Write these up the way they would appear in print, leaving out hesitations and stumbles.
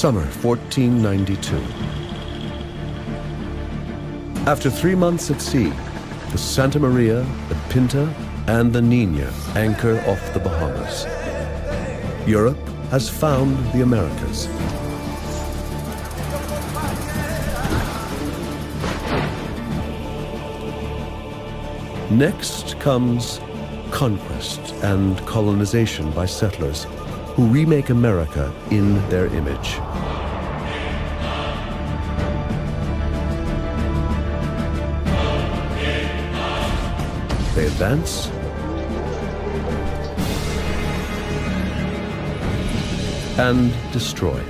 Summer 1492. After 3 months at sea, the Santa Maria, the Pinta, and the Nina anchor off the Bahamas. Europe has found the Americas. Next comes conquest and colonization by settlers who remake America in their image. They advance and destroy.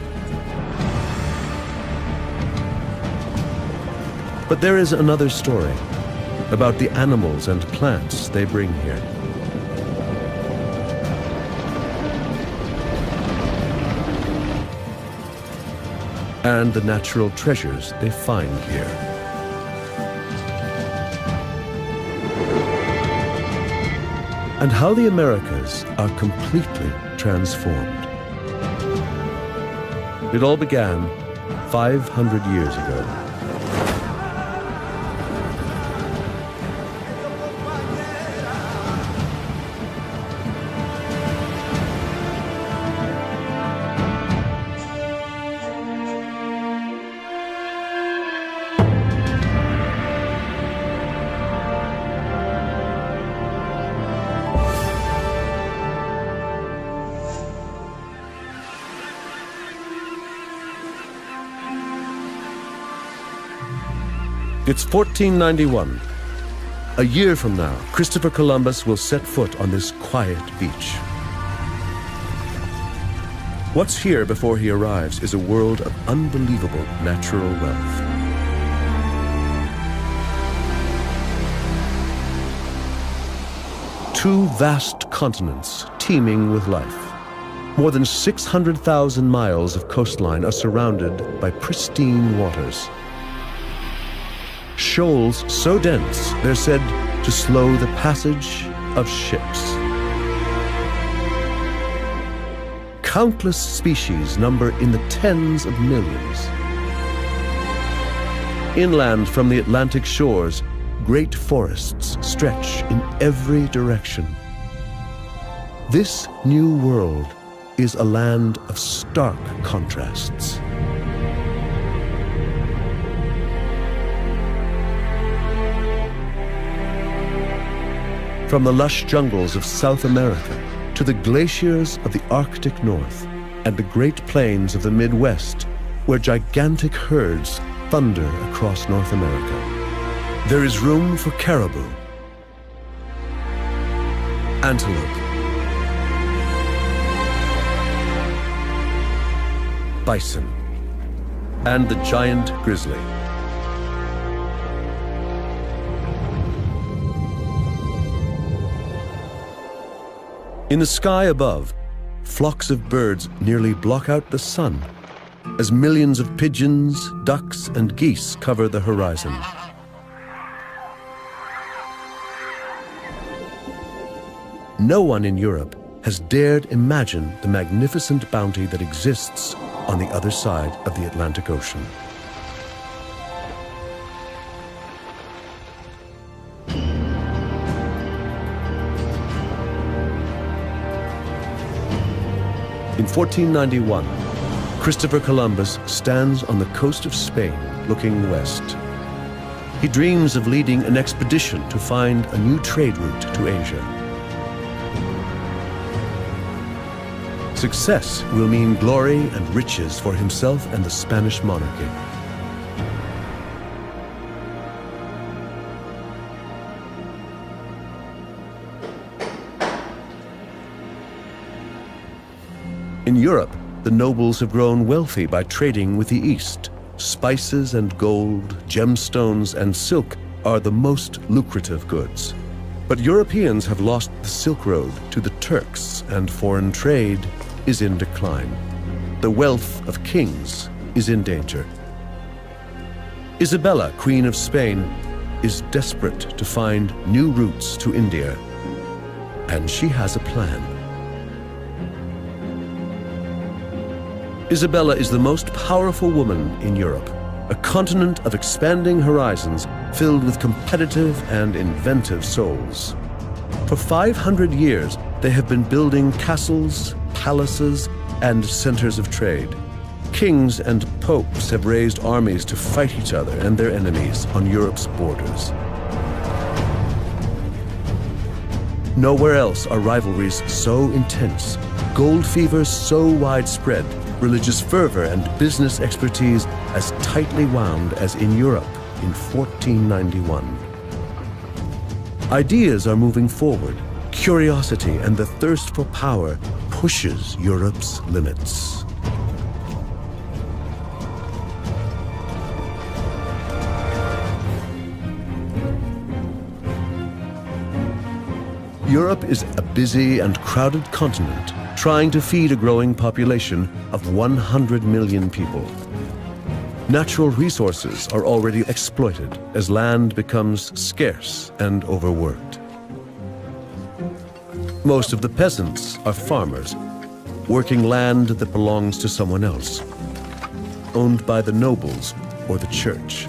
But there is another story about the animals and plants they bring here. And the natural treasures they find here. And how the Americas are completely transformed. It all began 500 years ago. It's 1491. A year from now, Christopher Columbus will set foot on this quiet beach. What's here before he arrives is a world of unbelievable natural wealth. Two vast continents teeming with life. More than 600,000 miles of coastline are surrounded by pristine waters. Shoals so dense, they're said to slow the passage of ships. Countless species number in the tens of millions. Inland from the Atlantic shores, great forests stretch in every direction. This new world is a land of stark contrasts. From the lush jungles of South America to the glaciers of the Arctic North and the Great Plains of the Midwest, where gigantic herds thunder across North America, there is room for caribou, antelope, bison, and the giant grizzly. In the sky above, flocks of birds nearly block out the sun as millions of pigeons, ducks, and geese cover the horizon. No one in Europe has dared imagine the magnificent bounty that exists on the other side of the Atlantic Ocean. In 1491, Christopher Columbus stands on the coast of Spain, looking west. He dreams of leading an expedition to find a new trade route to Asia. Success will mean glory and riches for himself and the Spanish monarchy. In Europe, the nobles have grown wealthy by trading with the East. Spices and gold, gemstones and silk are the most lucrative goods. But Europeans have lost the Silk Road to the Turks, and foreign trade is in decline. The wealth of kings is in danger. Isabella, Queen of Spain, is desperate to find new routes to India, and she has a plan. Isabella is the most powerful woman in Europe, a continent of expanding horizons filled with competitive and inventive souls. For 500 years, they have been building castles, palaces, and centers of trade. Kings and popes have raised armies to fight each other and their enemies on Europe's borders. Nowhere else are rivalries so intense, gold fevers so widespread, religious fervor and business expertise as tightly wound as in Europe in 1491. Ideas are moving forward. Curiosity and the thirst for power pushes Europe's limits. Europe is a busy and crowded continent trying to feed a growing population of 100 million people. Natural resources are already exploited as land becomes scarce and overworked. Most of the peasants are farmers, working land that belongs to someone else, owned by the nobles or the church.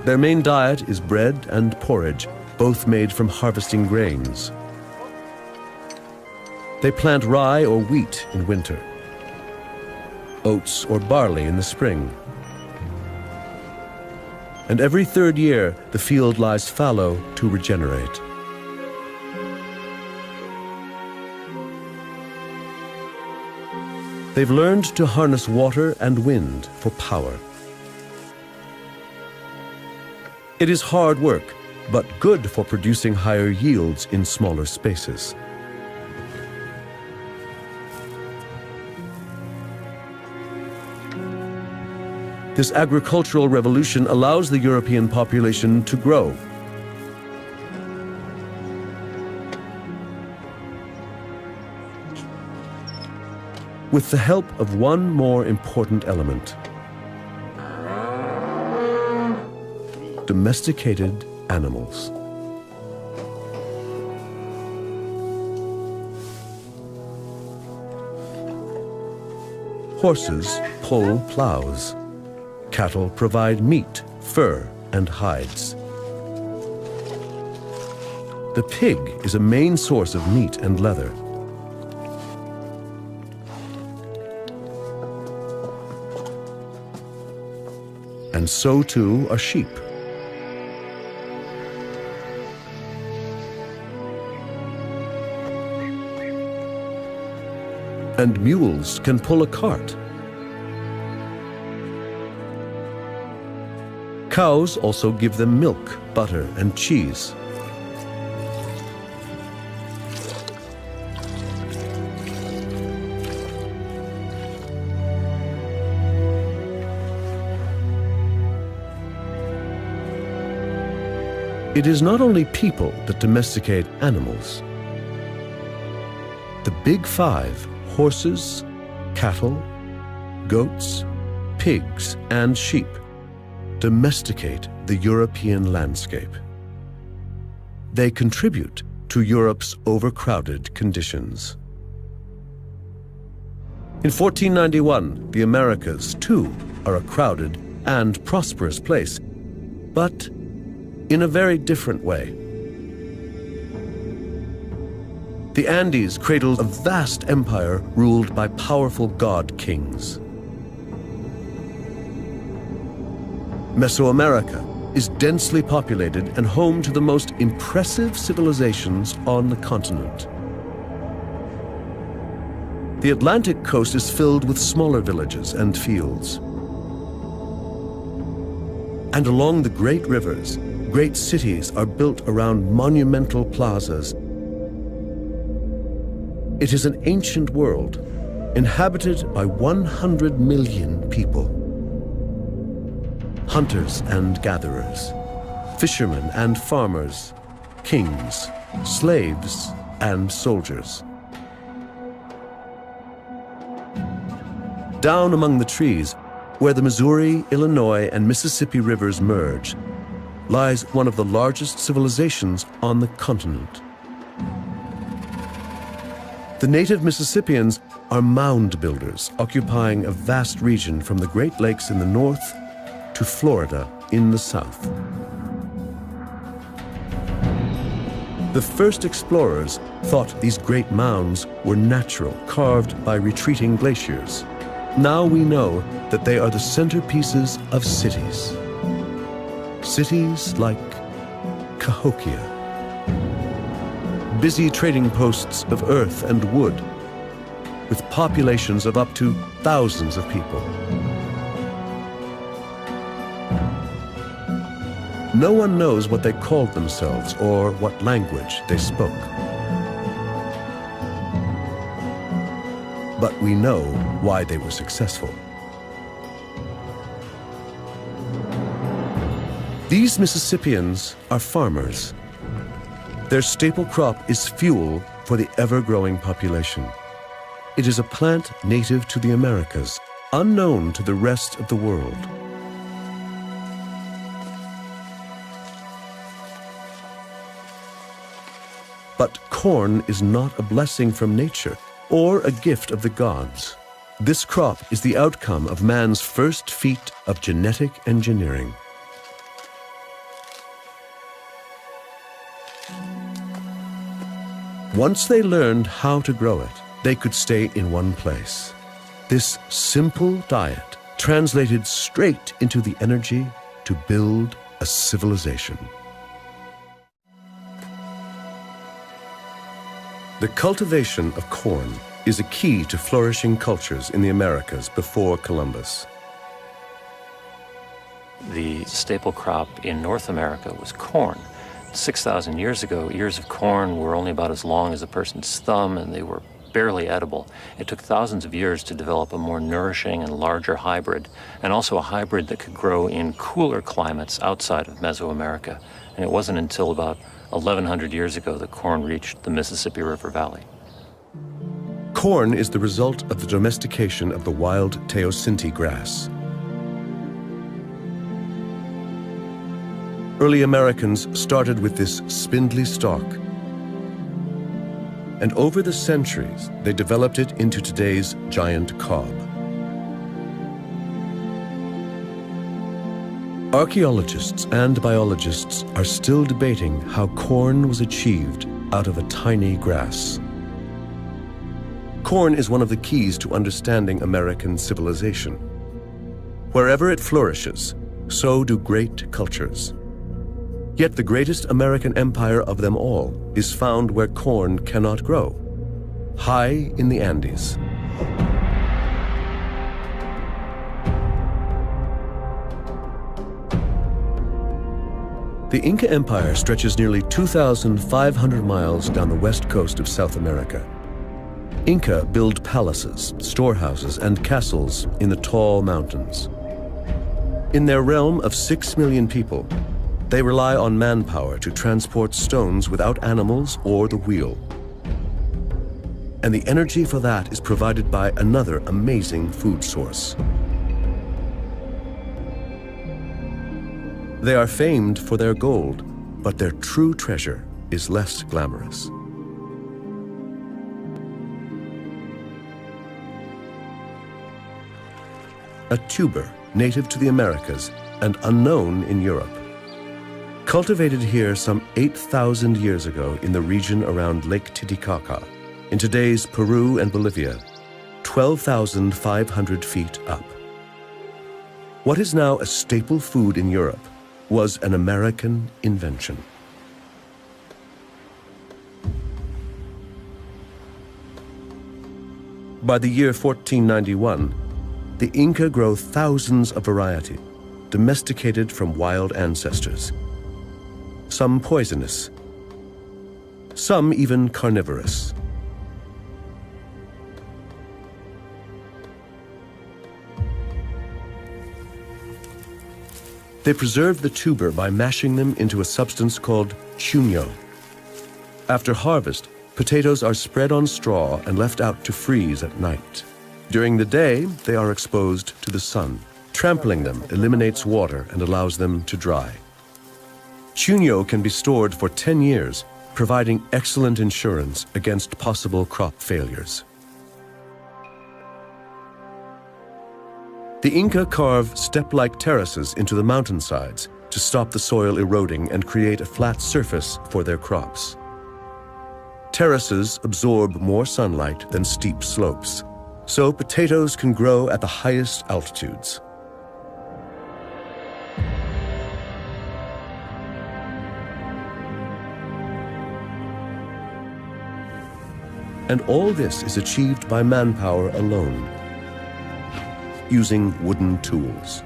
Their main diet is bread and porridge, both made from harvesting grains. They plant rye or wheat in winter, oats or barley in the spring. And every third year, the field lies fallow to regenerate. They've learned to harness water and wind for power. It is hard work, but good for producing higher yields in smaller spaces. This agricultural revolution allows the European population to grow. With the help of one more important element: domesticated animals. Horses pull plows. Cattle provide meat, fur, and hides. The pig is a main source of meat and leather. And so too are sheep. And mules can pull a cart. Cows also give them milk, butter, and cheese. It is not only people that domesticate animals. The big five, horses, cattle, goats, pigs, and sheep, domesticate the European landscape. They contribute to Europe's overcrowded conditions. In 1491, the Americas, too, are a crowded and prosperous place, but in a very different way. The Andes cradled a vast empire ruled by powerful god kings. Mesoamerica is densely populated and home to the most impressive civilizations on the continent. The Atlantic coast is filled with smaller villages and fields. And along the great rivers, great cities are built around monumental plazas. It is an ancient world, inhabited by 100 million people. Hunters and gatherers, fishermen and farmers, kings, slaves, and soldiers. Down among the trees, where the Missouri, Illinois, and Mississippi rivers merge, lies one of the largest civilizations on the continent. The native Mississippians are mound builders, occupying a vast region from the Great Lakes in the north to Florida in the south. The first explorers thought these great mounds were natural, carved by retreating glaciers. Now we know that they are the centerpieces of cities. Cities like Cahokia, busy trading posts of earth and wood, with populations of up to thousands of people. No one knows what they called themselves or what language they spoke. But we know why they were successful. These Mississippians are farmers. Their staple crop is fuel for the ever-growing population. It is a plant native to the Americas, unknown to the rest of the world. But corn is not a blessing from nature or a gift of the gods. This crop is the outcome of man's first feat of genetic engineering. Once they learned how to grow it, they could stay in one place. This simple diet translated straight into the energy to build a civilization. The cultivation of corn is a key to flourishing cultures in the Americas before Columbus. The staple crop in North America was corn. 6,000 years ago, ears of corn were only about as long as a person's thumb, and they were barely edible. It took thousands of years to develop a more nourishing and larger hybrid, and also a hybrid that could grow in cooler climates outside of Mesoamerica. And it wasn't until about 1,100 years ago that corn reached the Mississippi River Valley. Corn is the result of the domestication of the wild teosinte grass. Early Americans started with this spindly stalk, and over the centuries, they developed it into today's giant cob. Archaeologists and biologists are still debating how corn was achieved out of a tiny grass. Corn is one of the keys to understanding American civilization. Wherever it flourishes, so do great cultures. Yet the greatest American empire of them all is found where corn cannot grow, high in the Andes. The Inca Empire stretches nearly 2,500 miles down the west coast of South America. Inca build palaces, storehouses, and castles in the tall mountains. In their realm of 6 million people, they rely on manpower to transport stones without animals or the wheel. And the energy for that is provided by another amazing food source. They are famed for their gold, but their true treasure is less glamorous. A tuber native to the Americas and unknown in Europe. Cultivated here some 8,000 years ago in the region around Lake Titicaca, in today's Peru and Bolivia, 12,500 feet up. What is now a staple food in Europe was an American invention. By the year 1491, the Inca grow thousands of varieties, domesticated from wild ancestors. Some poisonous, some even carnivorous. They preserve the tuber by mashing them into a substance called chuño. After harvest, potatoes are spread on straw and left out to freeze at night. During the day, they are exposed to the sun. Trampling them eliminates water and allows them to dry. Chuño can be stored for 10 years, providing excellent insurance against possible crop failures. The Inca carve step-like terraces into the mountainsides to stop the soil eroding and create a flat surface for their crops. Terraces absorb more sunlight than steep slopes, so potatoes can grow at the highest altitudes. And all this is achieved by manpower alone, using wooden tools.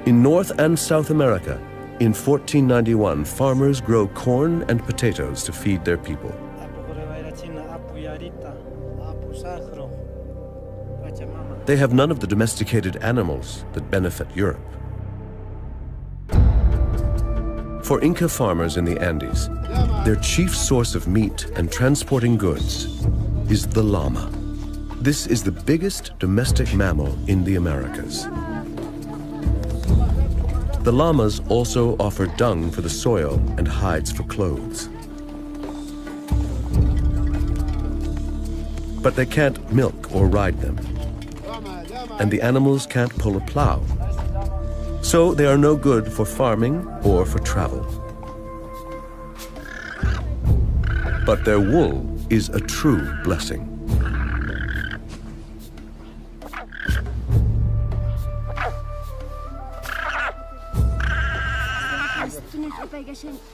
In North and South America, in 1491, farmers grow corn and potatoes to feed their people. They have none of the domesticated animals that benefit Europe. For Inca farmers in the Andes, their chief source of meat and transporting goods is the llama. This is the biggest domestic mammal in the Americas. The llamas also offer dung for the soil and hides for clothes. But they can't milk or ride them, and the animals can't pull a plow. So they are no good for farming or for travel. But their wool is a true blessing.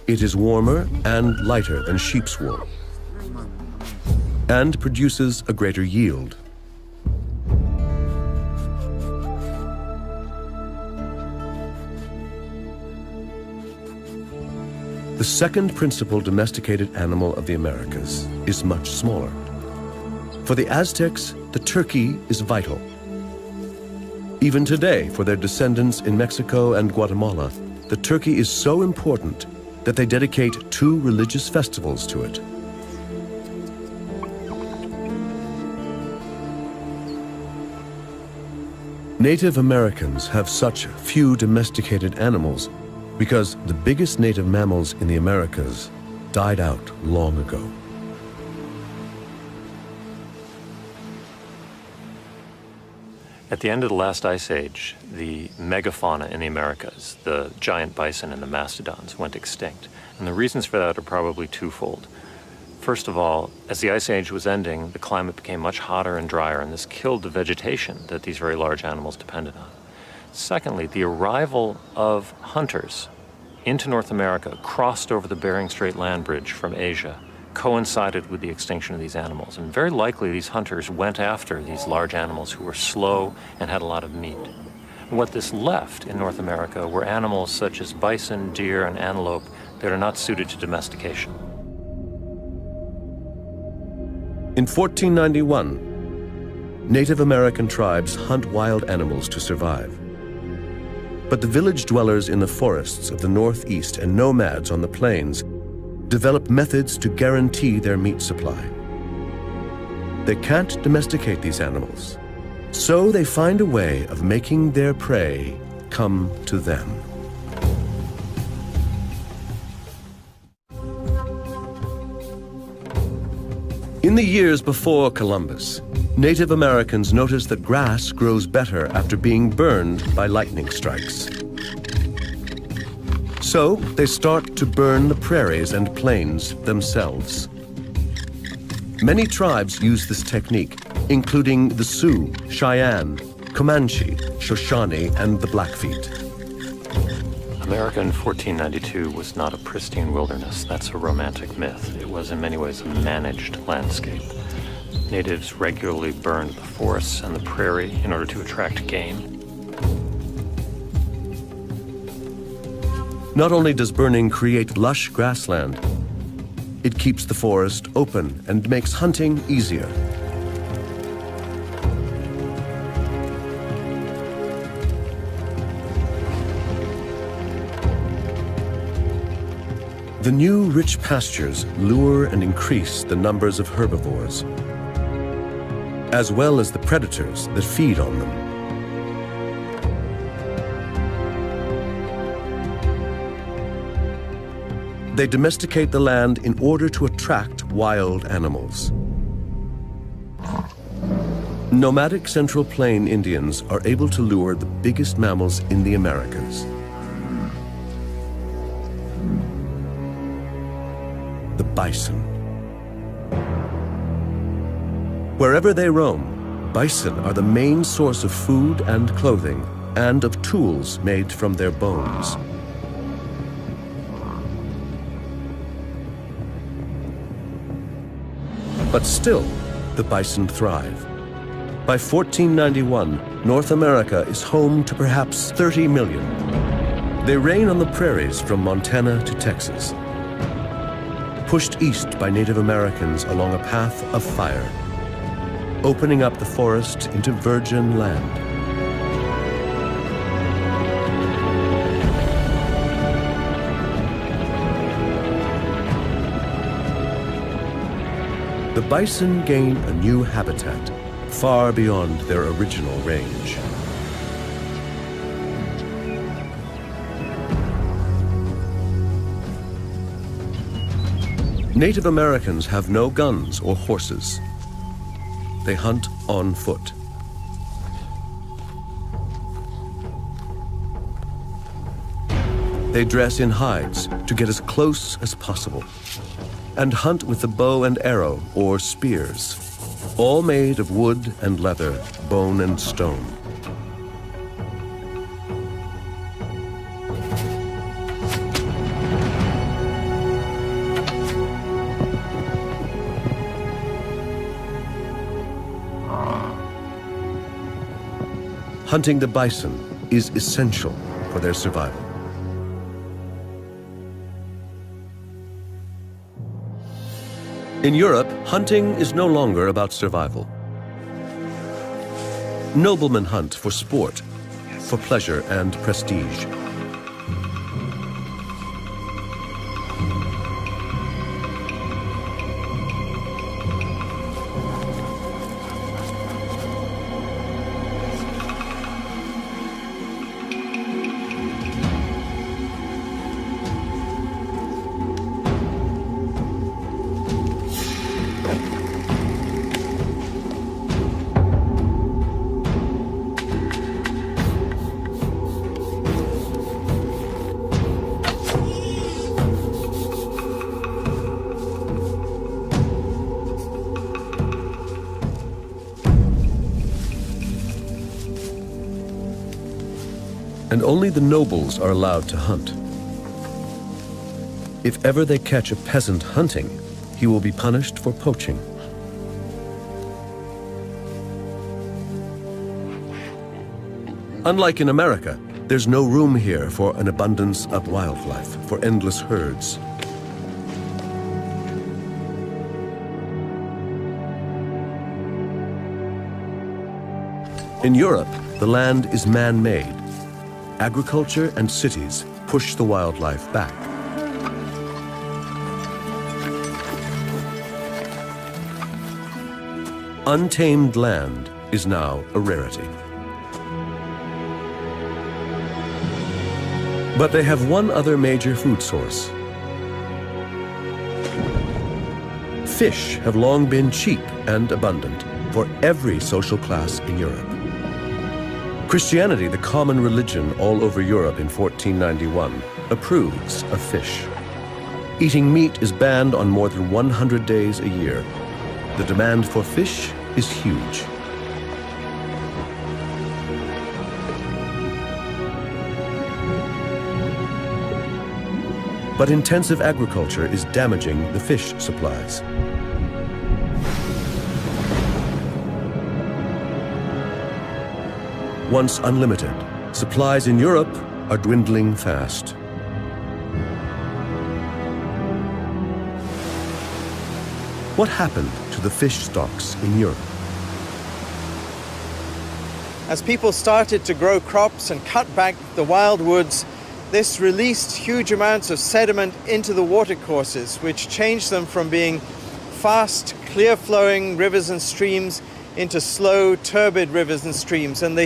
It is warmer and lighter than sheep's wool, and produces a greater yield. The second principal domesticated animal of the Americas is much smaller. For the Aztecs, the turkey is vital. Even today, for their descendants in Mexico and Guatemala, the turkey is so important that they dedicate 2 religious festivals to it. Native Americans have such few domesticated animals because the biggest native mammals in the Americas died out long ago. At the end of the last ice age, the megafauna in the Americas, the giant bison and the mastodons, went extinct. And the reasons for that are probably twofold. First of all, as the ice age was ending, the climate became much hotter and drier, and this killed the vegetation that these very large animals depended on. Secondly, the arrival of hunters into North America, crossed over the Bering Strait land bridge from Asia, coincided with the extinction of these animals. And very likely these hunters went after these large animals who were slow and had a lot of meat. And what this left in North America were animals such as bison, deer, and antelope that are not suited to domestication. In 1491, Native American tribes hunt wild animals to survive. But the village dwellers in the forests of the Northeast and nomads on the plains develop methods to guarantee their meat supply. They can't domesticate these animals, so they find a way of making their prey come to them. In the years before Columbus, Native Americans noticed that grass grows better after being burned by lightning strikes. So they start to burn the prairies and plains themselves. Many tribes use this technique, including the Sioux, Cheyenne, Comanche, Shoshone, and the Blackfeet. America in 1492 was not a pristine wilderness. That's a romantic myth. It was in many ways a managed landscape. Natives regularly burned the forests and the prairie in order to attract game. Not only does burning create lush grassland, it keeps the forest open and makes hunting easier. The new rich pastures lure and increase the numbers of herbivores, as well as the predators that feed on them. They domesticate the land in order to attract wild animals. Nomadic Central Plain Indians are able to lure the biggest mammals in the Americas. The bison. Wherever they roam, bison are the main source of food and clothing, and of tools made from their bones. But still, the bison thrive. By 1491, North America is home to perhaps 30 million. They reign on the prairies from Montana to Texas, pushed east by Native Americans along a path of fire, opening up the forest into virgin land. The bison gain a new habitat, far beyond their original range. Native Americans have no guns or horses. They hunt on foot. They dress in hides to get as close as possible, and hunt with the bow and arrow or spears, all made of wood and leather, bone and stone. Hunting the bison is essential for their survival. In Europe, hunting is no longer about survival. Noblemen hunt for sport, for pleasure and prestige. And only the nobles are allowed to hunt. If ever they catch a peasant hunting, he will be punished for poaching. Unlike in America, there's no room here for an abundance of wildlife, for endless herds. In Europe, the land is man-made. Agriculture and cities push the wildlife back. Untamed land is now a rarity. But they have one other major food source. Fish have long been cheap and abundant for every social class in Europe. Christianity, the common religion all over Europe in 1491, approves of fish. Eating meat is banned on more than 100 days a year. The demand for fish is huge. But intensive agriculture is damaging the fish supplies. Once unlimited, supplies in Europe are dwindling fast. What happened to the fish stocks in Europe? As people started to grow crops and cut back the wild woods, this released huge amounts of sediment into the watercourses, which changed them from being fast, clear-flowing rivers and streams into slow, turbid rivers and streams. And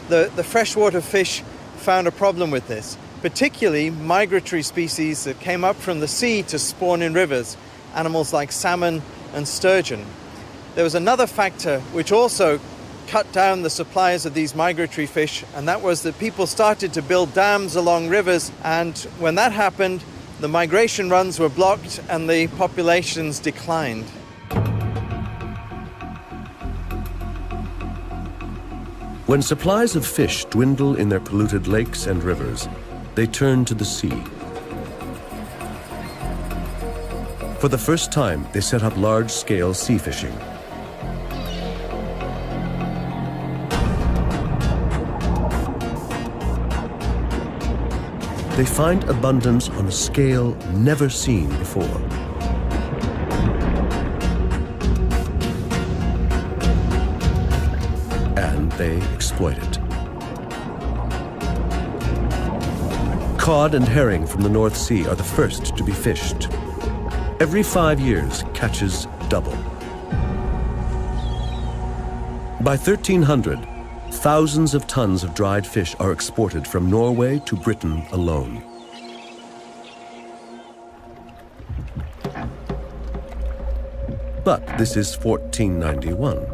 the freshwater fish found a problem with this. particularly migratory species that came up from the sea to spawn in rivers, animals like salmon and sturgeon. There was another factor which also cut down the supplies of these migratory fish, and that was that people started to build dams along rivers, and when that happened, the migration runs were blocked and the populations declined. When supplies of fish dwindle in their polluted lakes and rivers, they turn to the sea. For the first time, they set up large-scale sea fishing. They find abundance on a scale never seen before. And they exploit it. Cod and herring from the North Sea are the first to be fished. Every 5 years, catches double. By 1300, thousands of tons of dried fish are exported from Norway to Britain alone. But this is 1491.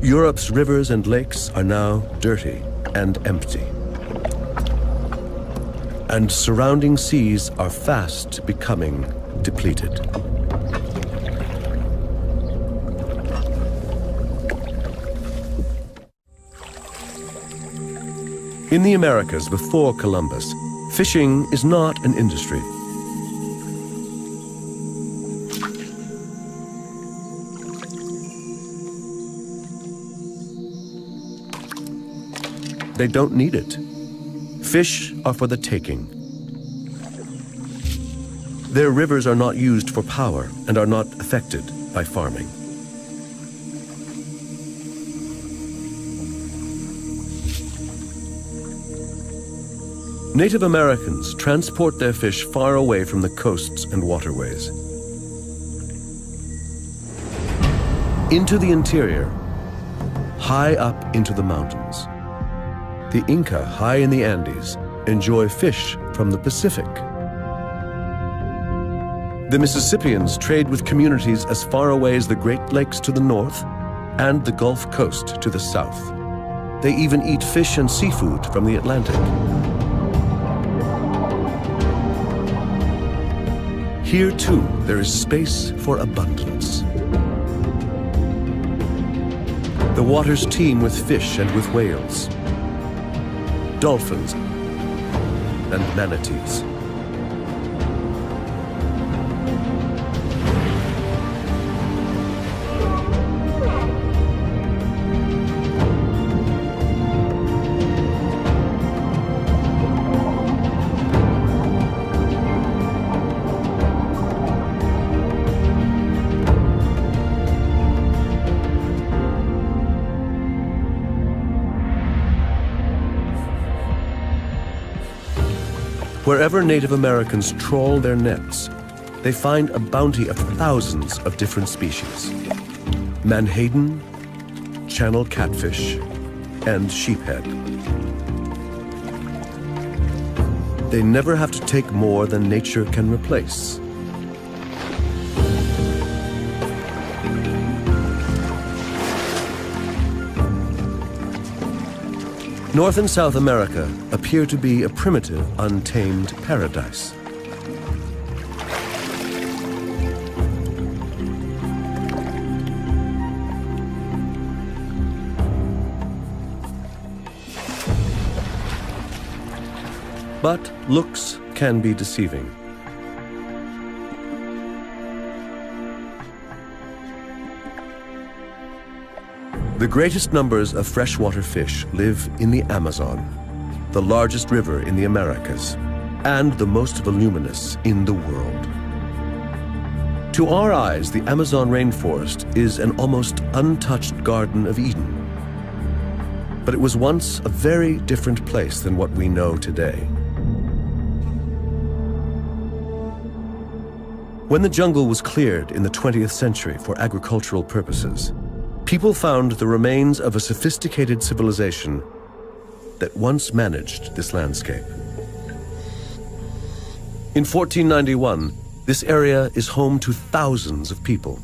Europe's rivers and lakes are now dirty and empty. And surrounding seas are fast becoming depleted. In the Americas before Columbus, fishing is not an industry. They don't need it. Fish are for the taking. Their rivers are not used for power and are not affected by farming. Native Americans transport their fish far away from the coasts and waterways. Into the interior, high up into the mountains. The Inca, high in the Andes, enjoy fish from the Pacific. The Mississippians trade with communities as far away as the Great Lakes to the north and the Gulf Coast to the south. They even eat fish and seafood from the Atlantic. Here, too, there is space for abundance. The waters teem with fish and with whales, dolphins, and manatees. Wherever Native Americans trawl their nets, they find a bounty of thousands of different species: menhaden, channel catfish, and sheephead. They never have to take more than nature can replace. North and South America appear to be a primitive, untamed paradise. But looks can be deceiving. The greatest numbers of freshwater fish live in the Amazon, the largest river in the Americas, and the most voluminous in the world. To our eyes, the Amazon rainforest is an almost untouched Garden of Eden. But it was once a very different place than what we know today. When the jungle was cleared in the 20th century for agricultural purposes, people found the remains of a sophisticated civilization that once managed this landscape. In 1491, this area is home to thousands of people.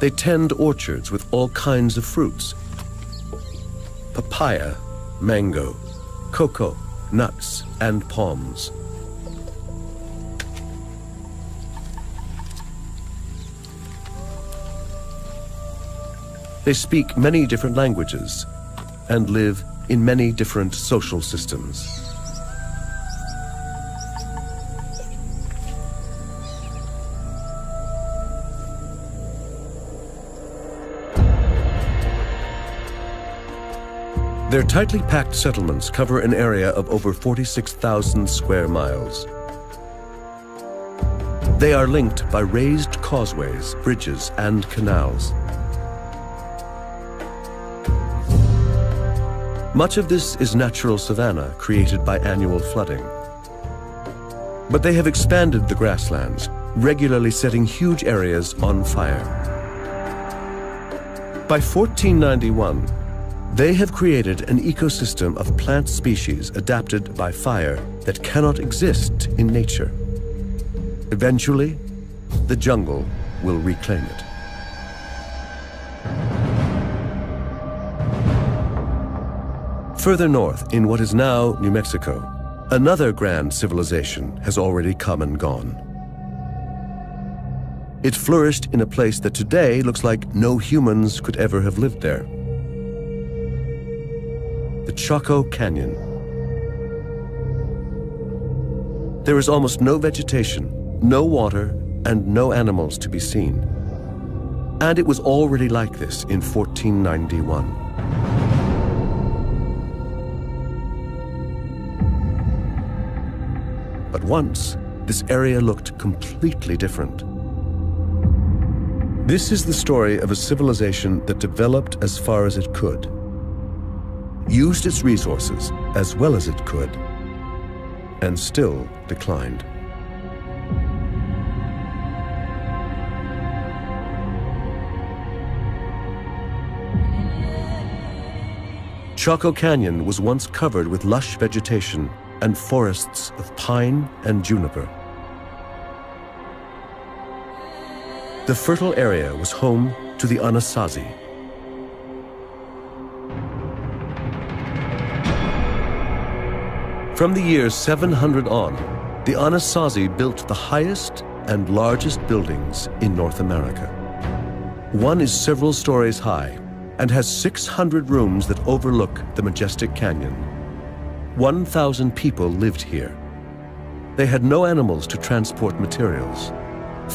They tend orchards with all kinds of fruits: papaya, mango, cocoa, nuts, and palms. They speak many different languages and live in many different social systems. Their tightly packed settlements cover an area of over 46,000 square miles. They are linked by raised causeways, bridges, and canals. Much of this is natural savanna created by annual flooding. But they have expanded the grasslands, regularly setting huge areas on fire. By 1491, they have created an ecosystem of plant species adapted by fire that cannot exist in nature. Eventually, the jungle will reclaim it. Further north, in what is now New Mexico, another grand civilization has already come and gone. It flourished in a place that today looks like no humans could ever have lived there. The Chaco Canyon. There is almost no vegetation, no water, and no animals to be seen. And it was already like this in 1491. But once, this area looked completely different. This is the story of a civilization that developed as far as it could, used its resources as well as it could, and still declined. Chaco Canyon was once covered with lush vegetation and forests of pine and juniper. The fertile area was home to the Anasazi. From the year 700 on, the Anasazi built the highest and largest buildings in North America. One is several stories high and has 600 rooms that overlook the majestic canyon. 1,000 people lived here. They had no animals to transport materials.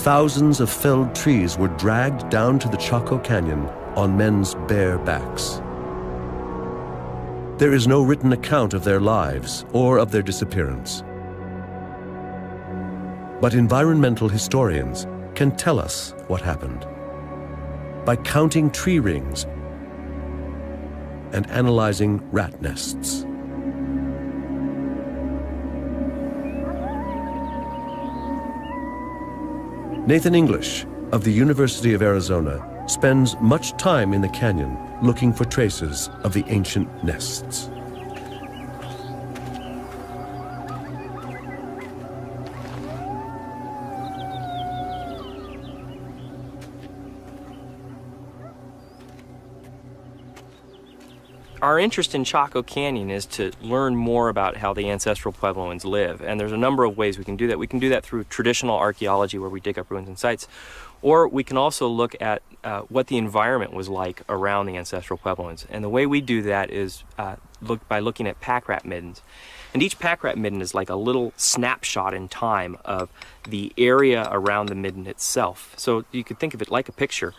Thousands of felled trees were dragged down to the Chaco Canyon on men's bare backs. There is no written account of their lives or of their disappearance. But environmental historians can tell us what happened by counting tree rings and analyzing rat nests. Nathan English of the University of Arizona spends much time in the canyon looking for traces of the ancient nests. Our interest in Chaco Canyon is to learn more about how the ancestral Puebloans live, and there's a number of ways we can do that. We can do that through traditional archaeology, where we dig up ruins and sites, or we can also look at what the environment was like around the ancestral Puebloans. And the way we do that is by looking at pack rat middens. And each pack rat midden is like a little snapshot in time of the area around the midden itself. So you could think of it like a picture.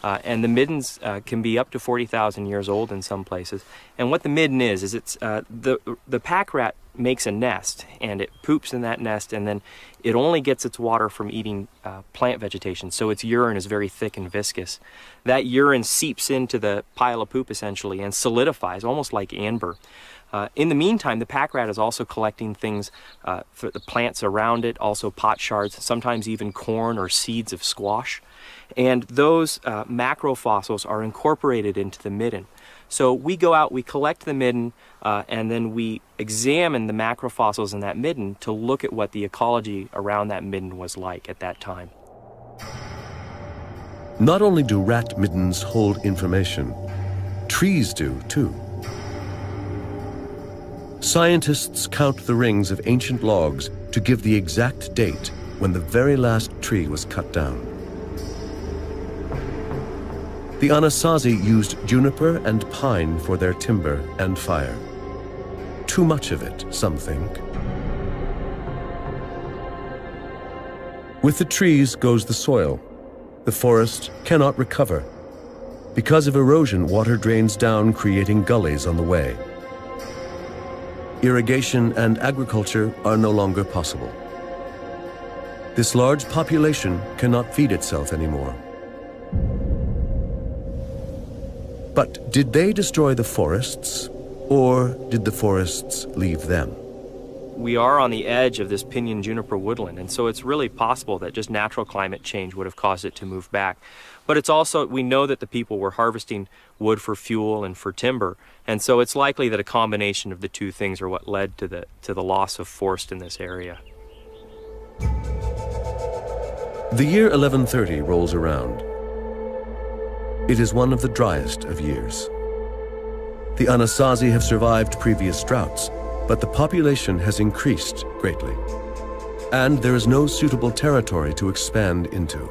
And the middens can be up to 40,000 years old in some places. And what the midden is it's the pack rat makes a nest, and it poops in that nest, and then it only gets its water from eating plant vegetation, so its urine is very thick and viscous. That urine seeps into the pile of poop essentially and solidifies, almost like amber. In the meantime, the pack rat is also collecting things for the plants around it, also pot shards, sometimes even corn or seeds of squash. And those macrofossils are incorporated into the midden. So we go out, we collect the midden, and then we examine the macrofossils in that midden to look at what the ecology around that midden was like at that time. Not only do rat middens hold information, trees do too. Scientists count the rings of ancient logs to give the exact date when the very last tree was cut down. The Anasazi used juniper and pine for their timber and fire. Too much of it, some think. With the trees goes the soil. The forest cannot recover. Because of erosion, water drains down, creating gullies on the way. Irrigation and agriculture are no longer possible. This large population cannot feed itself anymore. But did they destroy the forests, or did the forests leave them? We are on the edge of this pinyon juniper woodland, and so it's really possible that just natural climate change would have caused it to move back. But it's also, we know that the people were harvesting wood for fuel and for timber, and so it's likely that a combination of the two things are what led to the loss of forest in this area. The year 1130 rolls around. It is one of the driest of years. The Anasazi have survived previous droughts, but the population has increased greatly, and there is no suitable territory to expand into.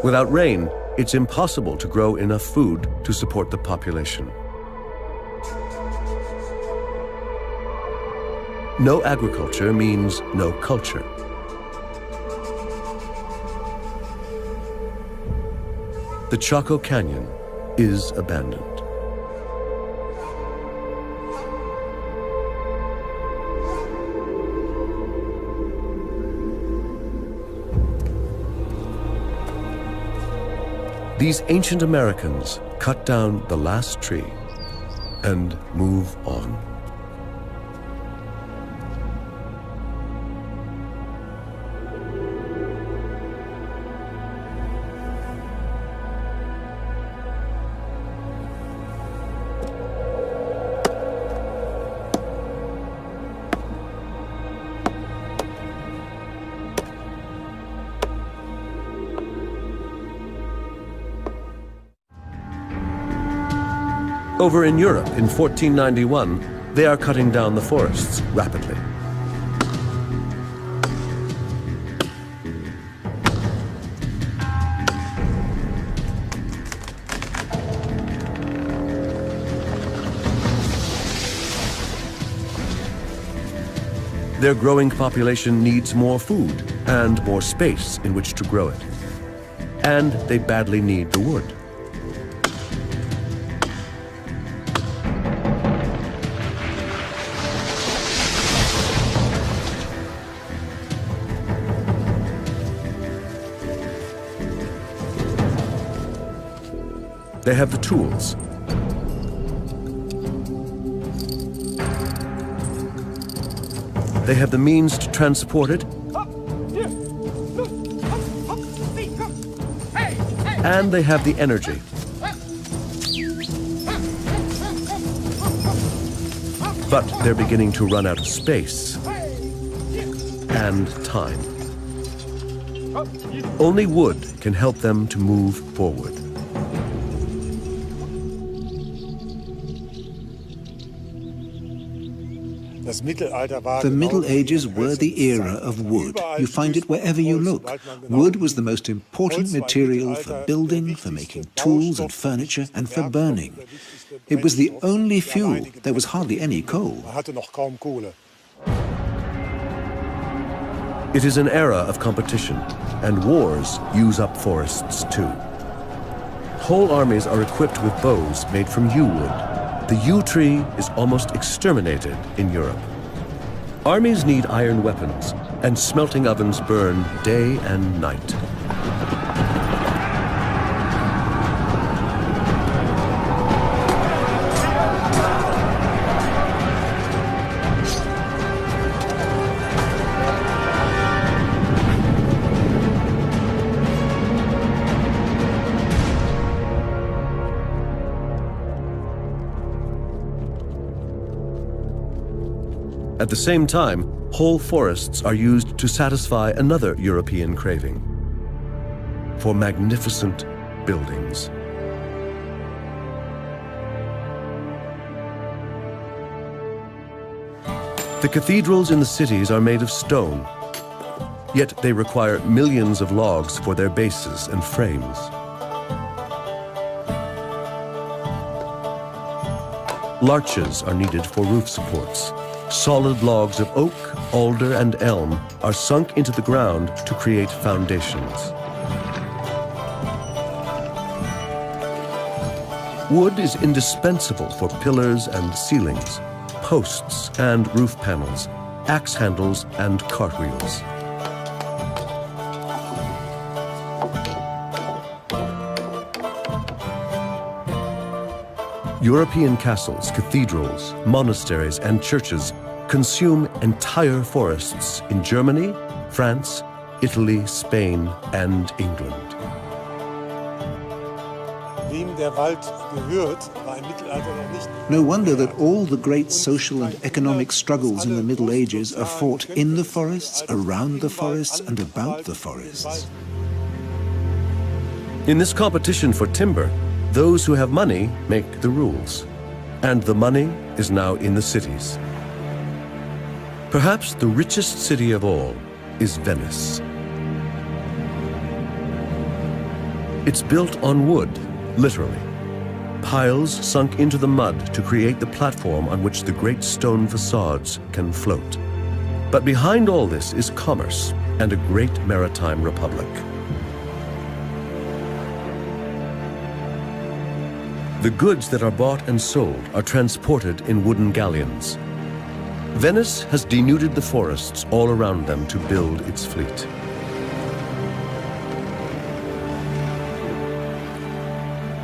Without rain, it's impossible to grow enough food to support the population. No agriculture means no culture. The Chaco Canyon is abandoned. These ancient Americans cut down the last tree and move on. Over in Europe in 1491, they are cutting down the forests rapidly. Their growing population needs more food and more space in which to grow it. And they badly need the wood. They have the tools. They have the means to transport it. And they have the energy. But they're beginning to run out of space and time. Only wood can help them to move forward. The Middle Ages were the era of wood. You find it wherever you look. Wood was the most important material for building, for making tools and furniture, and for burning. It was the only fuel. There was hardly any coal. It is an era of competition, and wars use up forests too. Whole armies are equipped with bows made from yew wood. The yew tree is almost exterminated in Europe. Armies need iron weapons, and smelting ovens burn day and night. At the same time, whole forests are used to satisfy another European craving: for magnificent buildings. The cathedrals in the cities are made of stone, yet they require millions of logs for their bases and frames. Larches are needed for roof supports. Solid logs of oak, alder, and elm are sunk into the ground to create foundations. Wood is indispensable for pillars and ceilings, posts and roof panels, axe handles and cartwheels. European castles, cathedrals, monasteries, and churches consume entire forests in Germany, France, Italy, Spain, and England. No wonder that all the great social and economic struggles in the Middle Ages are fought in the forests, around the forests, and about the forests. In this competition for timber, those who have money make the rules, and the money is now in the cities. Perhaps the richest city of all is Venice. It's built on wood, literally. Piles sunk into the mud to create the platform on which the great stone facades can float. But behind all this is commerce and a great maritime republic. The goods that are bought and sold are transported in wooden galleons. Venice has denuded the forests all around them to build its fleet.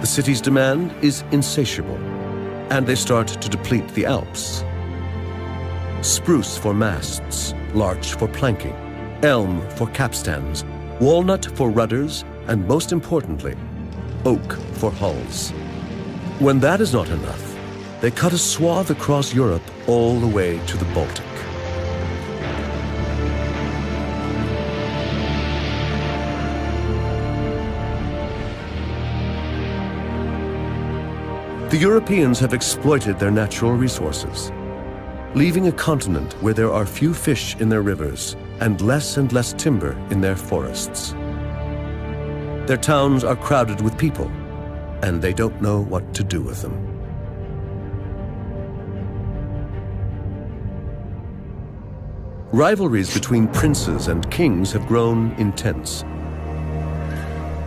The city's demand is insatiable, and they start to deplete the Alps. Spruce for masts, larch for planking, elm for capstans, walnut for rudders, and most importantly, oak for hulls. When that is not enough, they cut a swath across Europe all the way to the Baltic. The Europeans have exploited their natural resources, leaving a continent where there are few fish in their rivers and less timber in their forests. Their towns are crowded with people, and they don't know what to do with them. Rivalries between princes and kings have grown intense.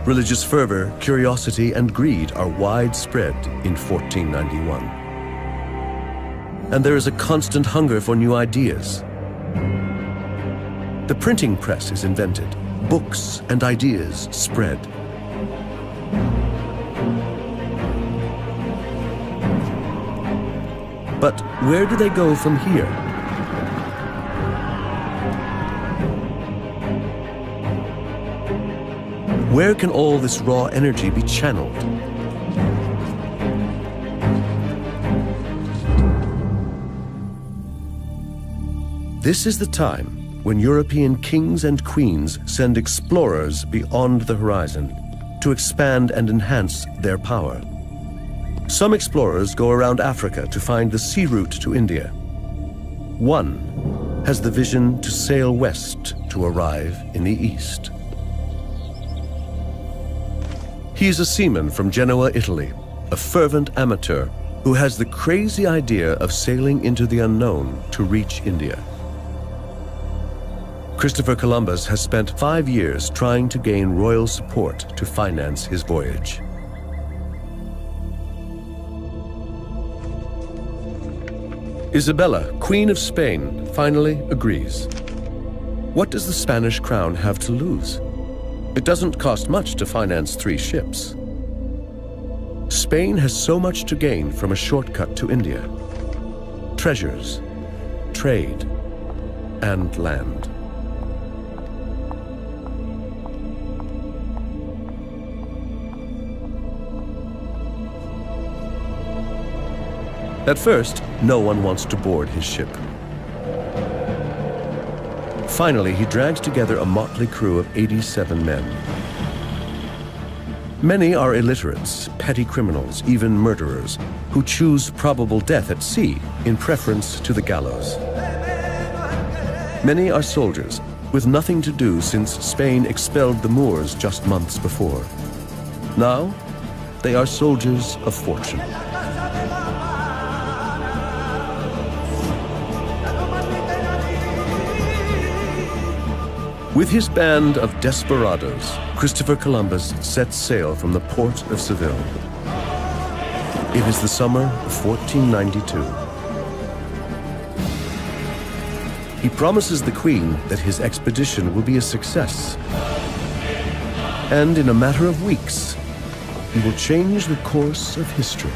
Religious fervor, curiosity, and greed are widespread in 1491. And there is a constant hunger for new ideas. The printing press is invented. Books and ideas spread. But where do they go from here? Where can all this raw energy be channeled? This is the time when European kings and queens send explorers beyond the horizon to expand and enhance their power. Some explorers go around Africa to find the sea route to India. One has the vision to sail west to arrive in the east. He's a seaman from Genoa, Italy, a fervent amateur who has the crazy idea of sailing into the unknown to reach India. Christopher Columbus has spent 5 years trying to gain royal support to finance his voyage. Isabella, Queen of Spain, finally agrees. What does the Spanish crown have to lose? It doesn't cost much to finance 3 ships. Spain has so much to gain from a shortcut to India: treasures, trade, and land. At first, no one wants to board his ship. Finally, he drags together a motley crew of 87 men. Many are illiterates, petty criminals, even murderers, who choose probable death at sea in preference to the gallows. Many are soldiers, with nothing to do since Spain expelled the Moors just months before. Now, they are soldiers of fortune. With his band of desperados, Christopher Columbus sets sail from the port of Seville. It is the summer of 1492. He promises the Queen that his expedition will be a success. And in a matter of weeks, he will change the course of history.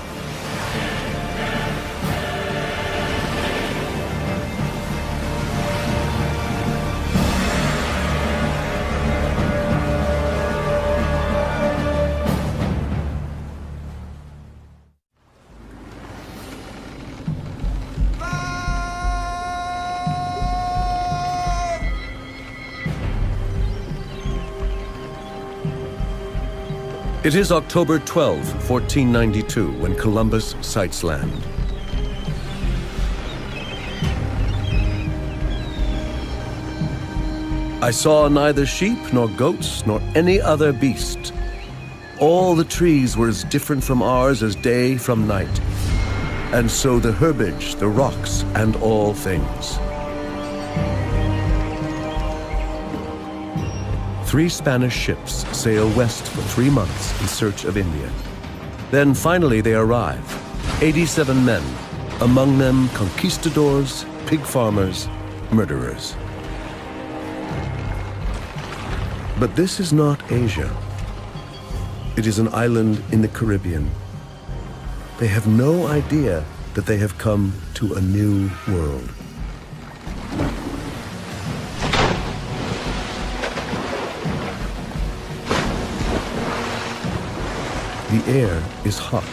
It is October 12, 1492, when Columbus sights land. I saw neither sheep nor goats nor any other beast. All the trees were as different from ours as day from night, and so the herbage, the rocks, and all things. 3 Spanish ships sail west for 3 months in search of India. Then finally they arrive, 87 men, among them conquistadors, pig farmers, murderers. But this is not Asia. It is an island in the Caribbean. They have no idea that they have come to a new world. The air is hot.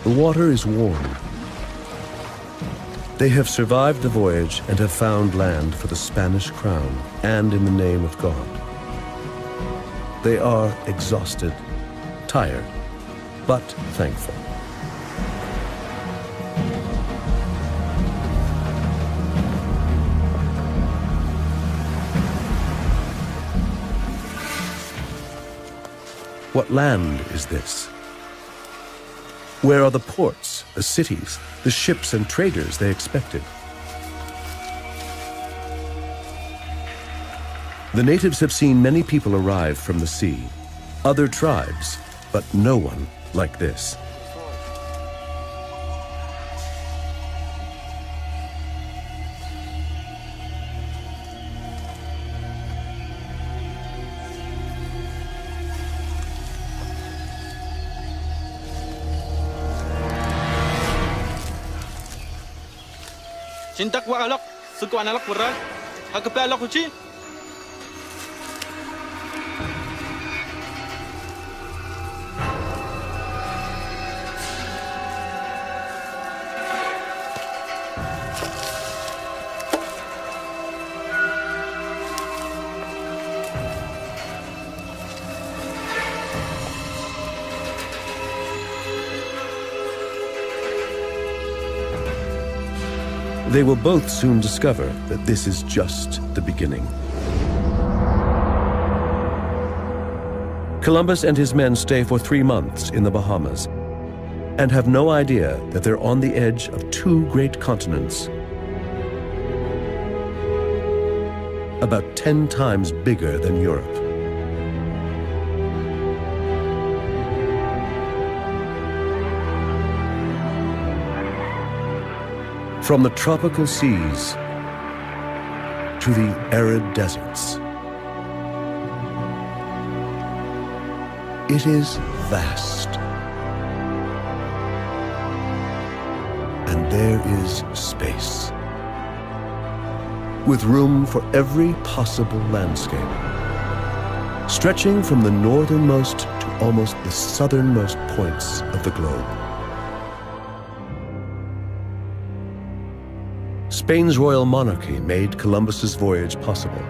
The water is warm. They have survived the voyage and have found land for the Spanish crown and in the name of God. They are exhausted, tired, but thankful. What land is this? Where are the ports, the cities, the ships and traders they expected? The natives have seen many people arrive from the sea, other tribes, but no one like this. Sintak wa alok, sukuan alok pura, hagape alok uci. They will both soon discover that this is just the beginning. Columbus and his men stay for 3 months in the Bahamas and have no idea that they're on the edge of 2 great continents, about 10 times bigger than Europe. From the tropical seas to the arid deserts, it is vast. And there is space, with room for every possible landscape, stretching from the northernmost to almost the southernmost points of the globe. Spain's royal monarchy made Columbus's voyage possible.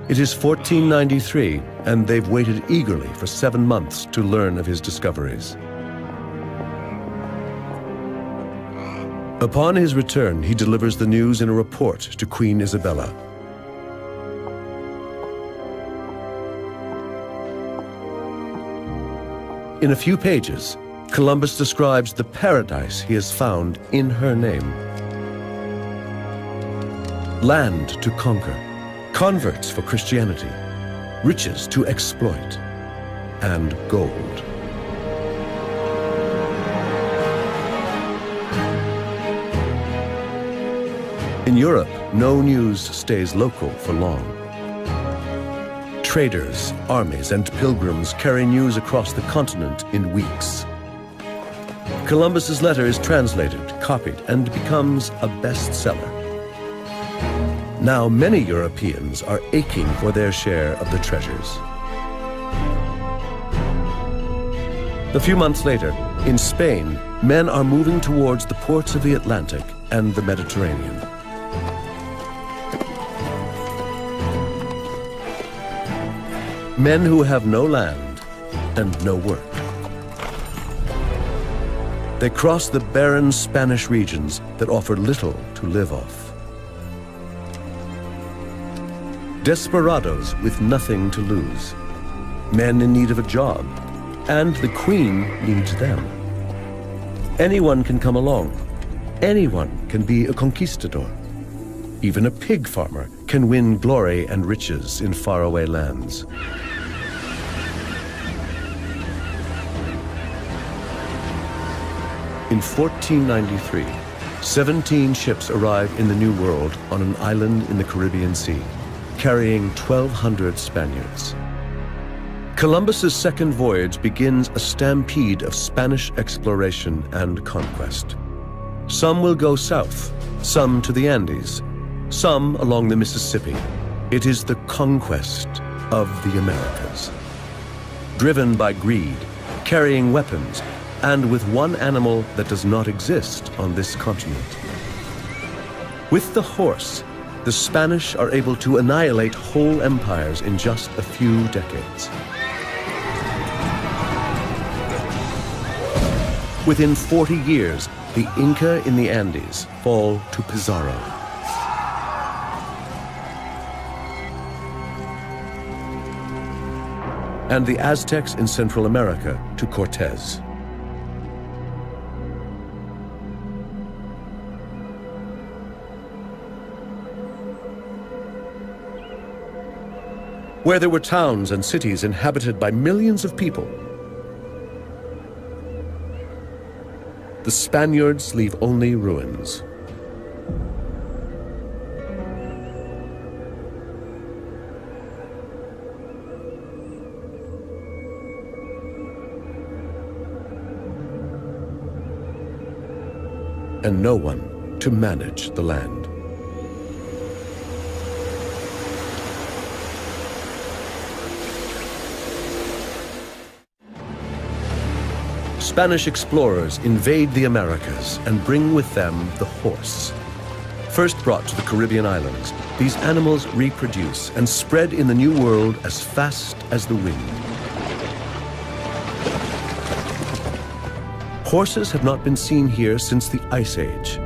It is 1493, and they've waited eagerly for 7 months to learn of his discoveries. Upon his return, he delivers the news in a report to Queen Isabella. In a few pages, Columbus describes the paradise he has found in her name. Land to conquer, converts for Christianity, riches to exploit, and gold. In Europe, no news stays local for long. Traders, armies, and pilgrims carry news across the continent in weeks. Columbus's letter is translated, copied, and becomes a bestseller. Now many Europeans are aching for their share of the treasures. A few months later, in Spain, men are moving towards the ports of the Atlantic and the Mediterranean. Men who have no land and no work. They cross the barren Spanish regions that offer little to live off. Desperados with nothing to lose. Men in need of a job, and the Queen needs them. Anyone can come along. Anyone can be a conquistador. Even a pig farmer can win glory and riches in faraway lands. In 1493, 17 ships arrive in the New World on an island in the Caribbean Sea, carrying 1,200 Spaniards. Columbus's second voyage begins a stampede of Spanish exploration and conquest. Some will go south, some to the Andes, some along the Mississippi. It is the conquest of the Americas. Driven by greed, carrying weapons, and with one animal that does not exist on this continent. With the horse, the Spanish are able to annihilate whole empires in just a few decades. Within 40 years, the Inca in the Andes fall to Pizarro. And the Aztecs in Central America to Cortez. Where there were towns and cities inhabited by millions of people, the Spaniards leave only ruins. And no one to manage the land. Spanish explorers invade the Americas and bring with them the horse. First brought to the Caribbean islands, these animals reproduce and spread in the New World as fast as the wind. Horses have not been seen here since the Ice Age.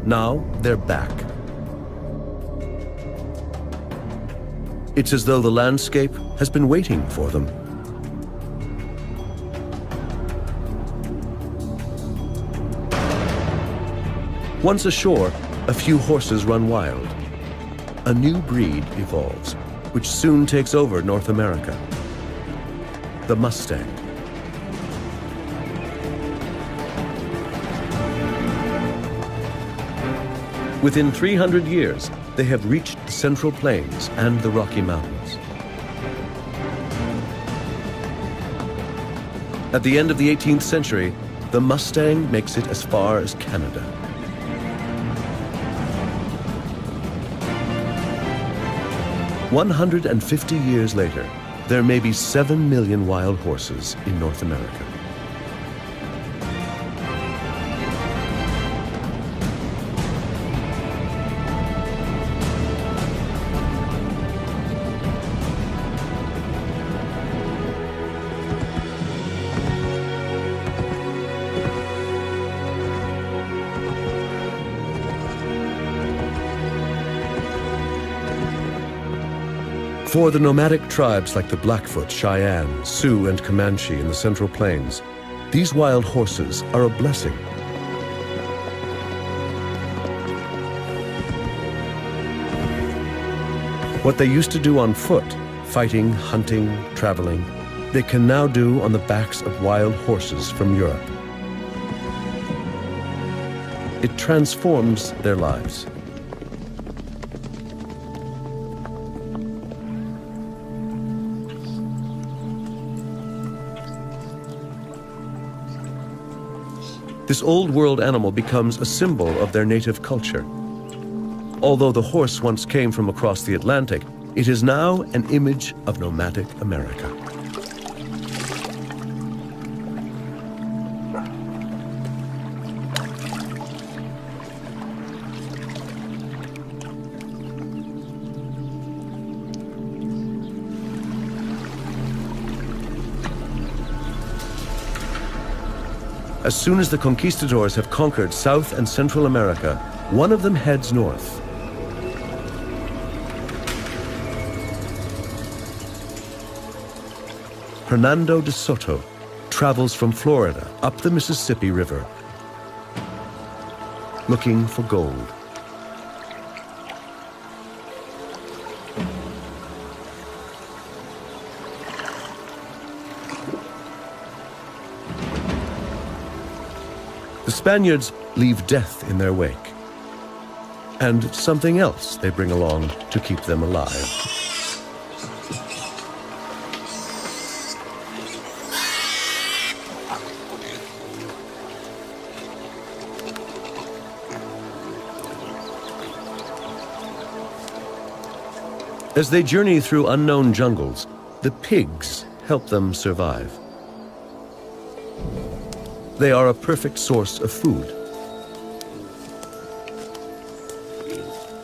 Now they're back. It's as though the landscape has been waiting for them. Once ashore, a few horses run wild. A new breed evolves, which soon takes over North America. The Mustang. Within 300 years, they have reached the Central Plains and the Rocky Mountains. At the end of the 18th century, the Mustang makes it as far as Canada. "150 years later, there may be 7 million wild horses in North America. For the nomadic tribes like the Blackfoot, Cheyenne, Sioux, and Comanche in the Central Plains, these wild horses are a blessing. What they used to do on foot, fighting, hunting, traveling, they can now do on the backs of wild horses from Europe. It transforms their lives. This old world animal becomes a symbol of their native culture. Although the horse once came from across the Atlantic, it is now an image of nomadic America. As soon as the conquistadors have conquered South and Central America, one of them heads north. Hernando de Soto travels from Florida up the Mississippi River, looking for gold. The Spaniards leave death in their wake, and something else they bring along to keep them alive. As they journey through unknown jungles, the pigs help them survive. They are a perfect source of food.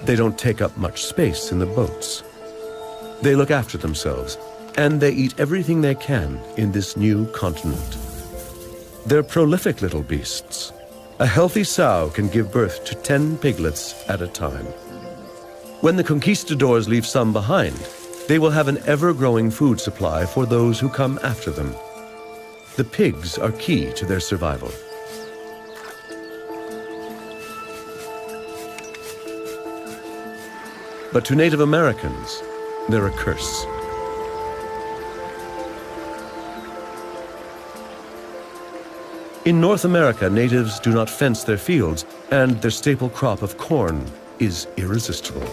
They don't take up much space in the boats. They look after themselves, and they eat everything they can in this new continent. They're prolific little beasts. A healthy sow can give birth to 10 piglets at a time. When the conquistadors leave some behind, they will have an ever-growing food supply for those who come after them. The pigs are key to their survival. But to Native Americans, they're a curse. In North America, natives do not fence their fields, and their staple crop of corn is irresistible.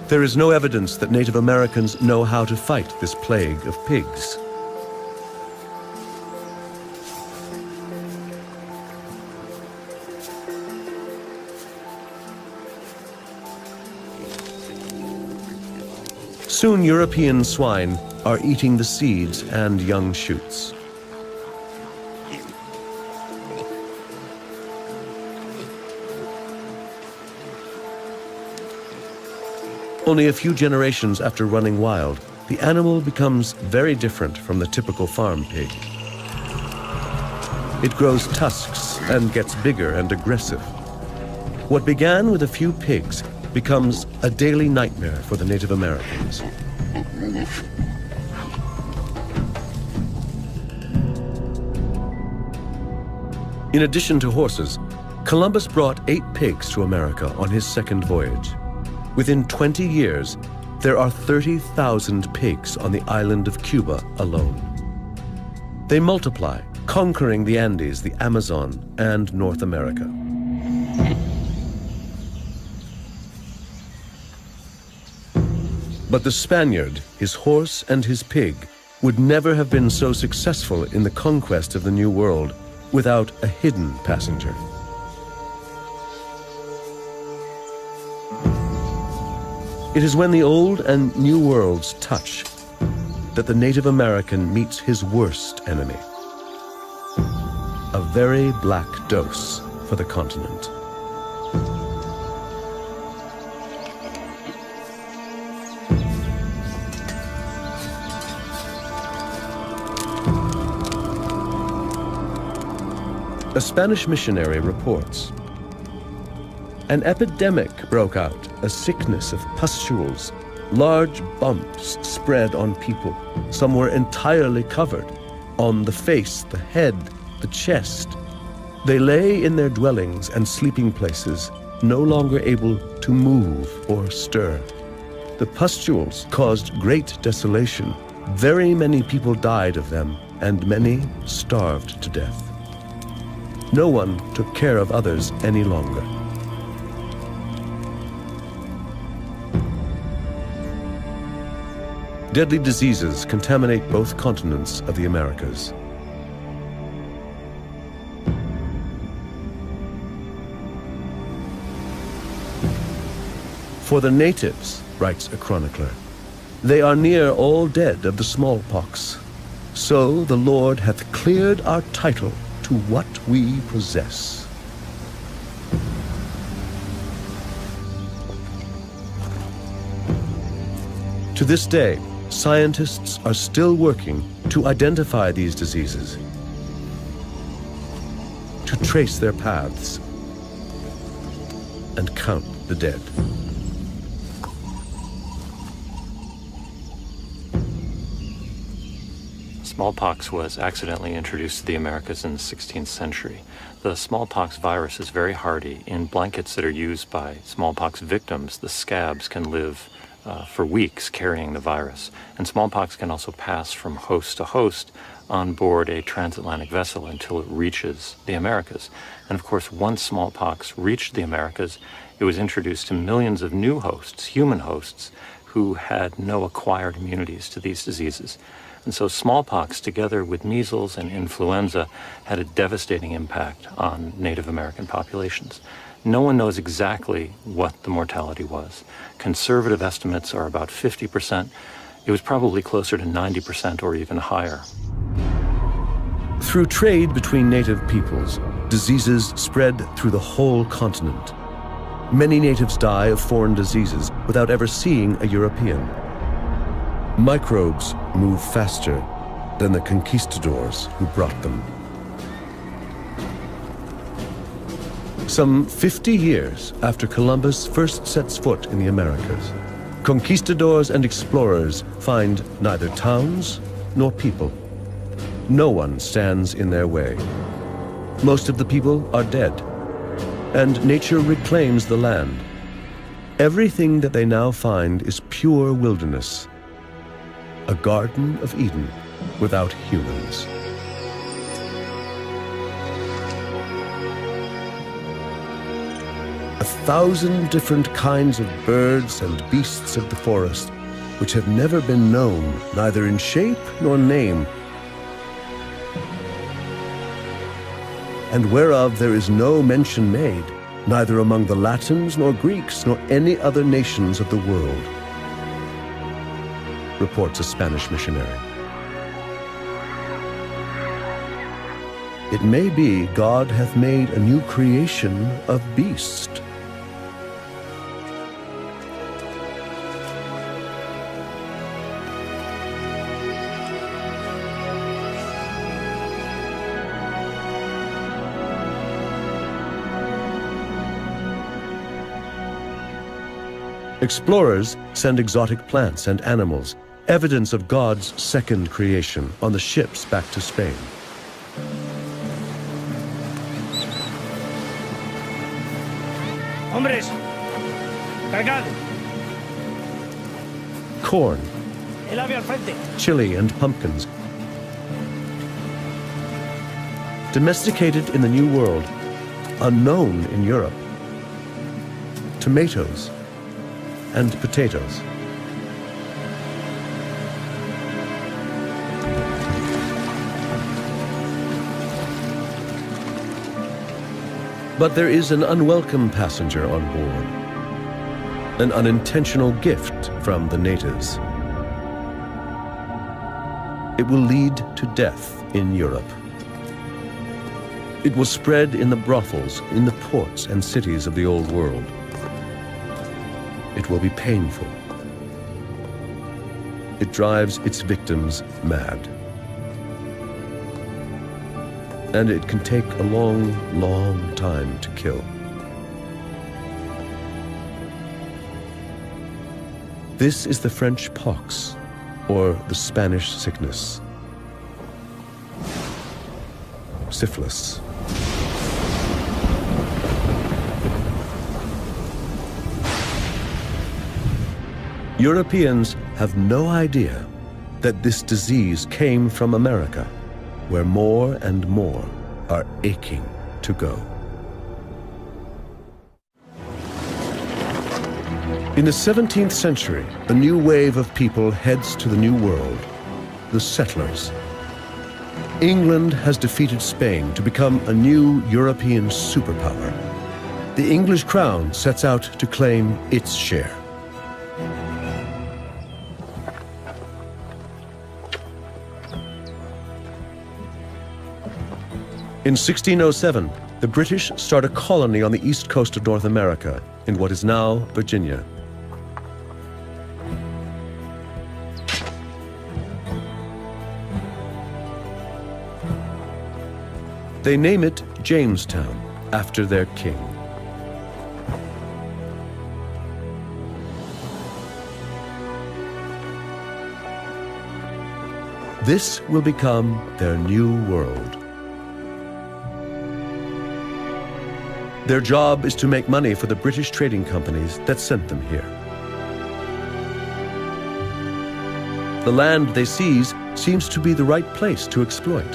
There is no evidence that Native Americans know how to fight this plague of pigs. Soon European swine are eating the seeds and young shoots. Only a few generations after running wild, the animal becomes very different from the typical farm pig. It grows tusks and gets bigger and aggressive. What began with a few pigs becomes a daily nightmare for the Native Americans. In addition to horses, Columbus brought 8 pigs to America on his second voyage. Within 20 years, there are 30,000 pigs on the island of Cuba alone. They multiply, conquering the Andes, the Amazon, and North America. But the Spaniard, his horse, and his pig would never have been so successful in the conquest of the New World without a hidden passenger. It is when the old and new worlds touch that the Native American meets his worst enemy. A very black dose for the continent. A Spanish missionary reports, an epidemic broke out, a sickness of pustules. Large bumps spread on people. Some were entirely covered, on the face, the head, the chest. They lay in their dwellings and sleeping places, no longer able to move or stir. The pustules caused great desolation. Very many people died of them, and many starved to death. No one took care of others any longer. Deadly diseases contaminate both continents of the Americas. For the natives, writes a chronicler, they are near all dead of the smallpox. So the Lord hath cleared our title to what we possess. To this day, scientists are still working to identify these diseases, to trace their paths, and count the dead. Smallpox was accidentally introduced to the Americas in the 16th century. The smallpox virus is very hardy. In blankets that are used by smallpox victims, the scabs can live for weeks carrying the virus. And smallpox can also pass from host to host on board a transatlantic vessel until it reaches the Americas. And of course, once smallpox reached the Americas, it was introduced to millions of new hosts, human hosts, who had no acquired immunities to these diseases. And so smallpox, together with measles and influenza, had a devastating impact on Native American populations. No one knows exactly what the mortality was. Conservative estimates are about 50%. It was probably closer to 90% or even higher. Through trade between native peoples, diseases spread through the whole continent. Many natives die of foreign diseases without ever seeing a European. Microbes move faster than the conquistadors who brought them. Some 50 years after Columbus first sets foot in the Americas, conquistadors and explorers find neither towns nor people. No one stands in their way. Most of the people are dead, and nature reclaims the land. Everything that they now find is pure wilderness, a Garden of Eden without humans. A thousand different kinds of birds and beasts of the forest, which have never been known, neither in shape nor name, and whereof there is no mention made, neither among the Latins nor Greeks nor any other nations of the world, reports a Spanish missionary. It may be God hath made a new creation of beast. Explorers send exotic plants and animals, evidence of God's second creation, on the ships back to Spain. Hombres, cargad. Corn, El ave al frente. chili, and pumpkins. Domesticated in the New World, unknown in Europe. Tomatoes and potatoes. But there is an unwelcome passenger on board. an unintentional gift from the natives. It will lead to death in Europe. It will spread in the brothels, in the ports and cities of the Old World. It will be painful. It drives its victims mad. And it can take a long, long time to kill. This is the French pox, or the Spanish sickness. Syphilis. Europeans have no idea that this disease came from America, where more and more are aching to go. In the 17th century, a new wave of people heads to the New World, the settlers. England has defeated Spain to become a new European superpower. The English crown sets out to claim its share. In 1607, the British start a colony on the east coast of North America, in what is now Virginia. They name it Jamestown, after their king. This will become their new world. Their job is to make money for the British trading companies that sent them here. The land they seize seems to be the right place to exploit.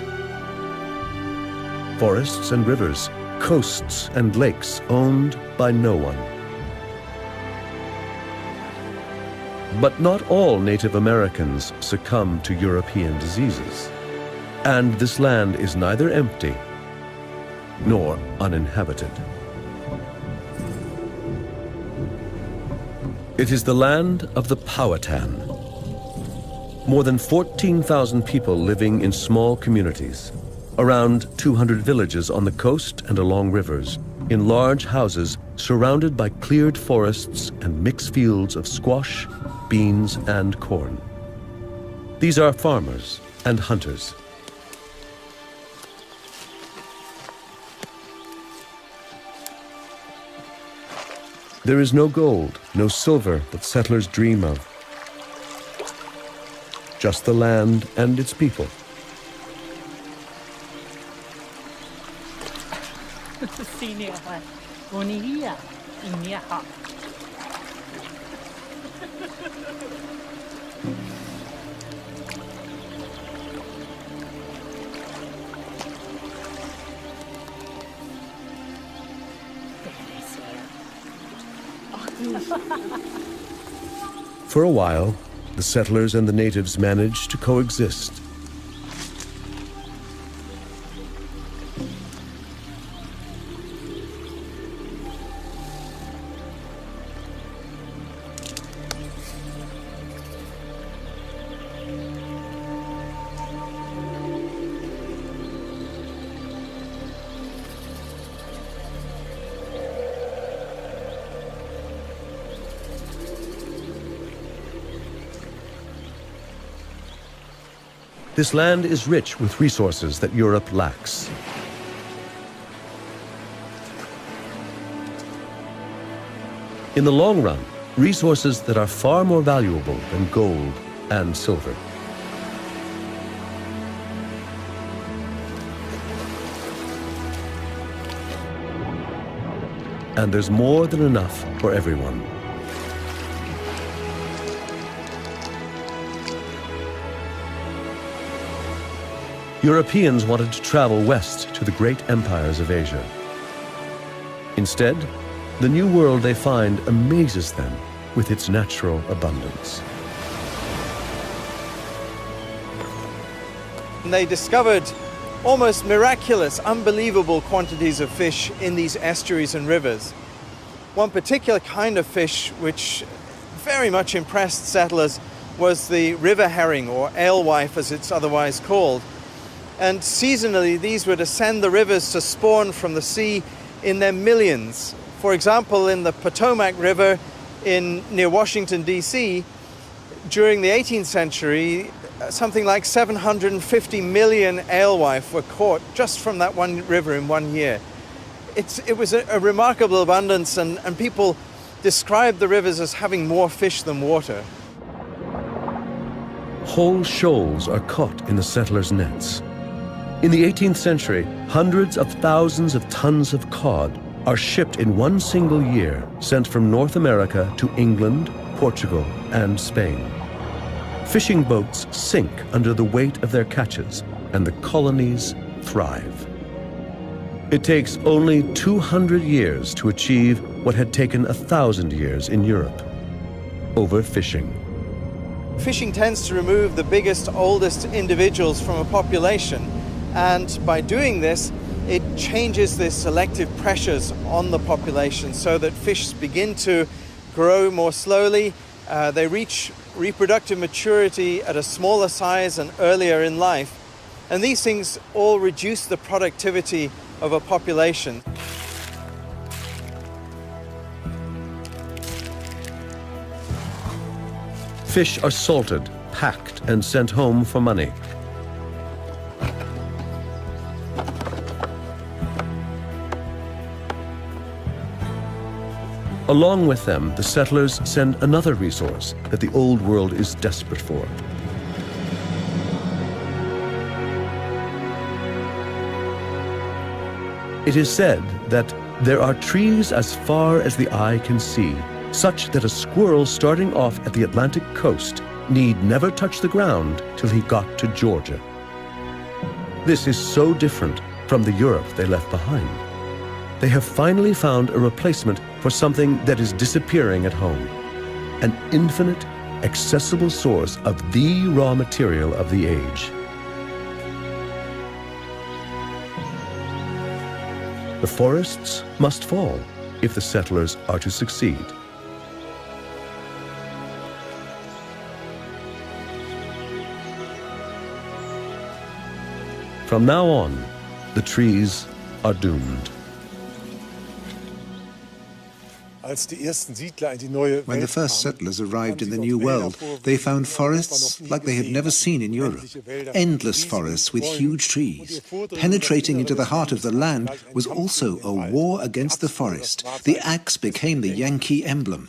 Forests and rivers, coasts and lakes owned by no one. But not all Native Americans succumb to European diseases. And this land is neither empty nor uninhabited. It is the land of the Powhatan. More than 14,000 people living in small communities. Around 200 villages on the coast and along rivers, in large houses surrounded by cleared forests and mixed fields of squash, beans, and corn. These are farmers and hunters. There is no gold, no silver that settlers dream of. Just the land and its people. For a while, the settlers and the natives managed to coexist. This land is rich with resources that Europe lacks. In the long run, resources that are far more valuable than gold and silver. And there's more than enough for everyone. Europeans wanted to travel west to the great empires of Asia. Instead, the new world they find amazes them with its natural abundance. They discovered almost miraculous, unbelievable quantities of fish in these estuaries and rivers. One particular kind of fish which very much impressed settlers was the river herring, or alewife as it's otherwise called. And seasonally these would ascend the rivers to spawn from the sea in their millions. For example, in the Potomac River near Washington, D.C., during the 18th century, something like 750 million alewife were caught just from that one river in 1 year. It was a remarkable abundance, and people described the rivers as having more fish than water. Whole shoals are caught in the settlers' nets. In the 18th century, hundreds of thousands of tons of cod are shipped in one single year, sent from North America to England, Portugal, and Spain. Fishing boats sink under the weight of their catches, and the colonies thrive. It takes only 200 years to achieve what had taken 1,000 years in Europe: overfishing. Fishing tends to remove the biggest, oldest individuals from a population, and by doing this, it changes the selective pressures on the population so that fish begin to grow more slowly. They reach reproductive maturity at a smaller size and earlier in life. And these things all reduce the productivity of a population. Fish are salted, packed, and sent home for money. Along with them, the settlers send another resource that the Old World is desperate for: it is said that there are trees as far as the eye can see, such that a squirrel starting off at the Atlantic coast need never touch the ground till he got to Georgia. This is so different from the Europe they left behind. They have finally found a replacement for something that is disappearing at home: an infinite, accessible source of the raw material of the age. The forests must fall if the settlers are to succeed. From now on, the trees are doomed. When the first settlers arrived in the New World, they found forests like they had never seen in Europe. Endless forests with huge trees. Penetrating into the heart of the land was also a war against the forest. The axe became the Yankee emblem.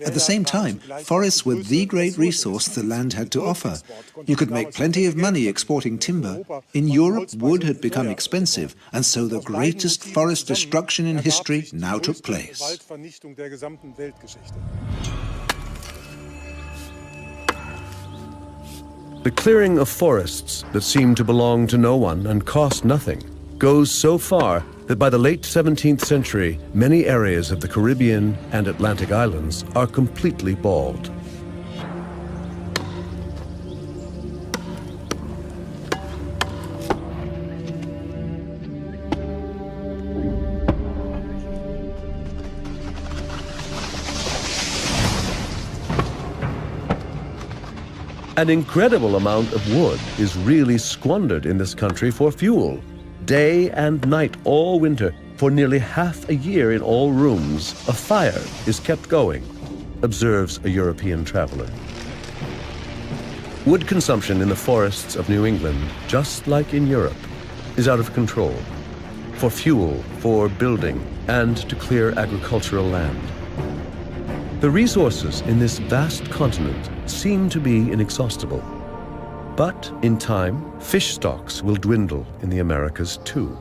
At the same time, forests were the great resource the land had to offer. You could make plenty of money exporting timber. In Europe, wood had become expensive, and so the greatest forest destruction in history now took place. The clearing of forests that seem to belong to no one and cost nothing goes so far that by the late 17th century, many areas of the Caribbean and Atlantic islands are completely bald. An incredible amount of wood is really squandered in this country for fuel. Day and night all winter, for nearly half a year in all rooms, a fire is kept going, observes a European traveler. Wood consumption in the forests of New England, just like in Europe, is out of control. For fuel, for building, and to clear agricultural land. The resources in this vast continent seem to be inexhaustible. But in time, fish stocks will dwindle in the Americas too.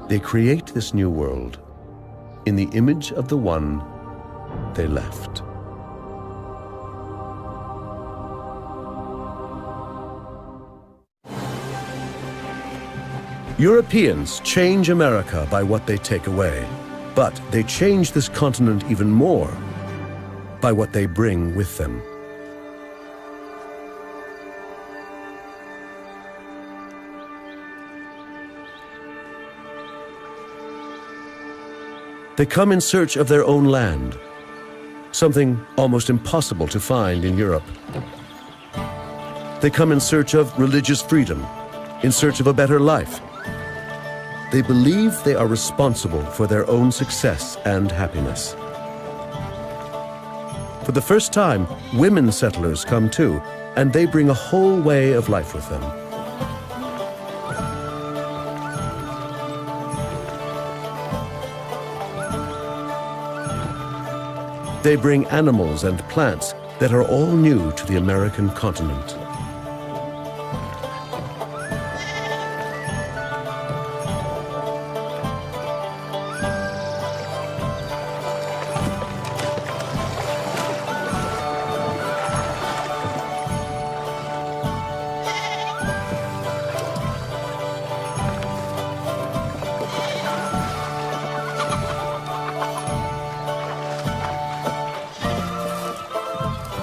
They create this new world in the image of the one they left. Europeans change America by what they take away, but they change this continent even more by what they bring with them. They come in search of their own land, something almost impossible to find in Europe. They come in search of religious freedom, in search of a better life. They believe they are responsible for their own success and happiness. For the first time, women settlers come too, and they bring a whole way of life with them. They bring animals and plants that are all new to the American continent.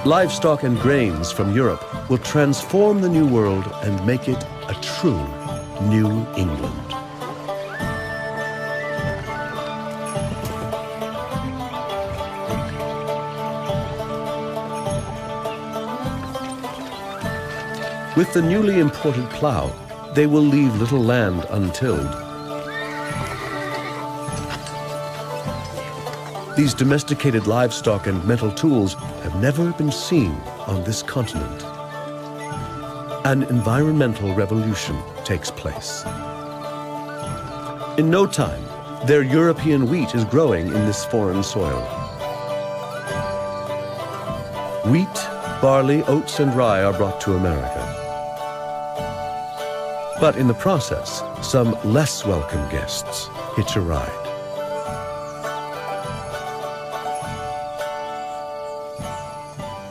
Livestock and grains from Europe will transform the New World and make it a true New England. With the newly imported plow, they will leave little land untilled. These domesticated livestock and metal tools have never been seen on this continent. An environmental revolution takes place. In no time, their European wheat is growing in this foreign soil. Wheat, barley, oats, and rye are brought to America. But in the process, some less welcome guests hitch a ride.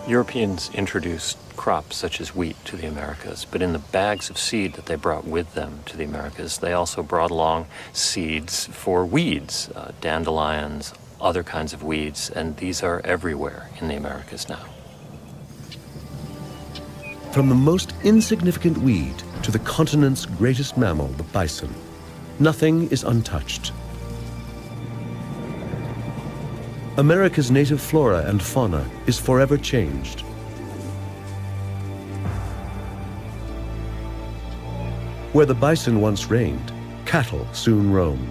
Europeans introduced crops such as wheat to the Americas, but in the bags of seed that they brought with them to the Americas, they also brought along seeds for weeds, dandelions, other kinds of weeds, and these are everywhere in the Americas now. From the most insignificant weed to the continent's greatest mammal, the bison, nothing is untouched. America's native flora and fauna is forever changed. Where the bison once reigned, cattle soon roam.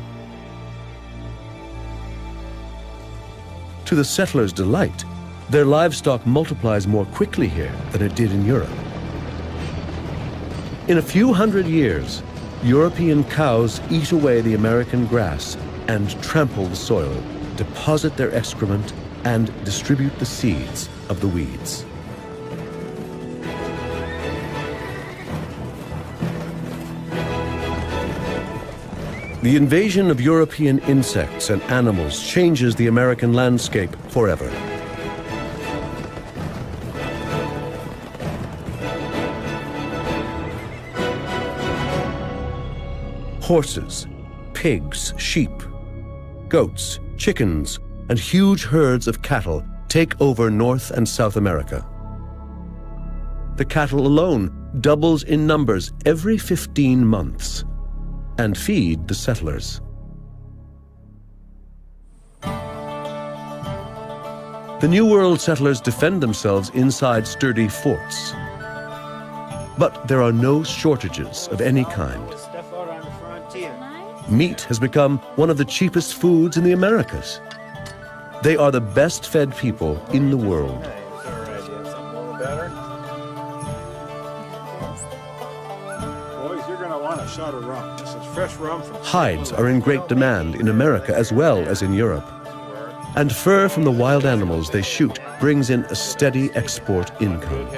To the settlers' delight, their livestock multiplies more quickly here than it did in Europe. In a few hundred years, European cows eat away the American grass and trample the soil, deposit their excrement, and distribute the seeds of the weeds. The invasion of European insects and animals changes the American landscape forever. Horses, pigs, sheep, goats, chickens, and huge herds of cattle take over North and South America. The cattle alone doubles in numbers every 15 months and feed the settlers. The New World settlers defend themselves inside sturdy forts. But there are no shortages of any kind. Meat has become one of the cheapest foods in the Americas. They are the best fed people in the world. Boys, you're going to want a shot of rum. This is fresh rum from... Hides are in great demand in America as well as in Europe. And fur from the wild animals they shoot brings in a steady export income.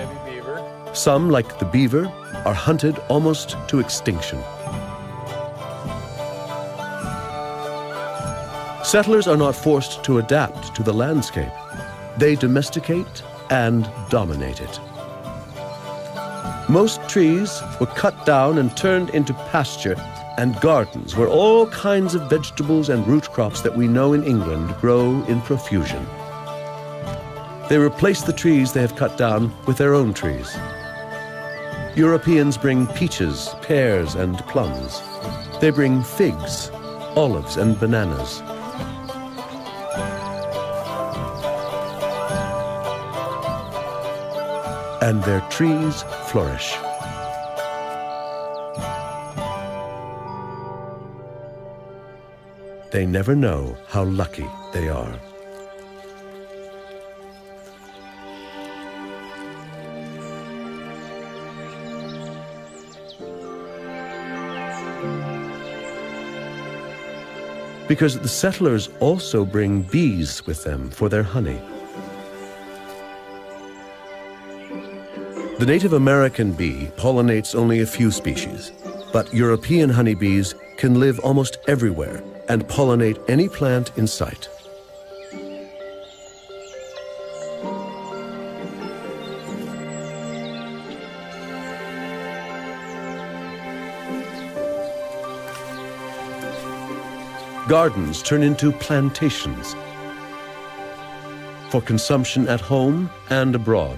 Some, like the beaver, are hunted almost to extinction. Settlers are not forced to adapt to the landscape. They domesticate and dominate it. Most trees were cut down and turned into pasture and gardens where all kinds of vegetables and root crops that we know in England grow in profusion. They replace the trees they have cut down with their own trees. Europeans bring peaches, pears, and plums. They bring figs, olives, and bananas. and their trees flourish. They never know how lucky they are. Because the settlers also bring bees with them for their honey. The Native American bee pollinates only a few species, but European honeybees can live almost everywhere and pollinate any plant in sight. Gardens turn into plantations for consumption at home and abroad.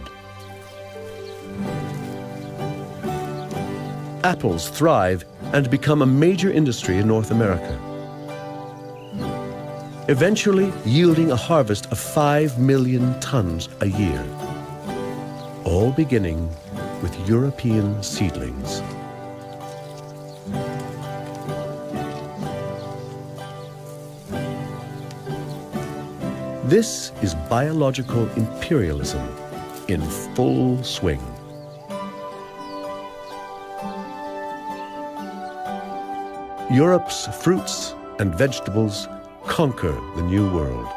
Apples thrive and become a major industry in North America, eventually yielding a harvest of 5 million tons a year, all beginning with European seedlings. This is biological imperialism in full swing. Europe's fruits and vegetables conquer the New World.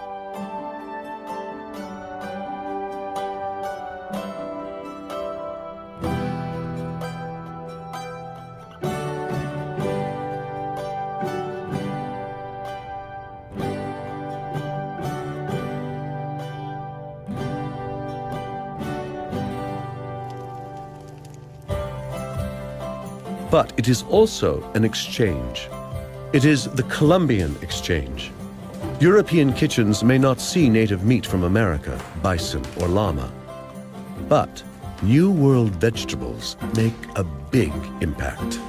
But it is also an exchange. It is the Columbian exchange. European kitchens may not see native meat from America, bison or llama, but New World vegetables make a big impact.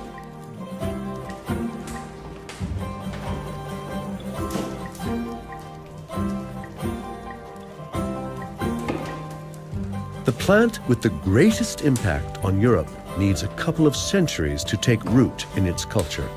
The plant with the greatest impact on Europe needs a couple of centuries to take root in its culture.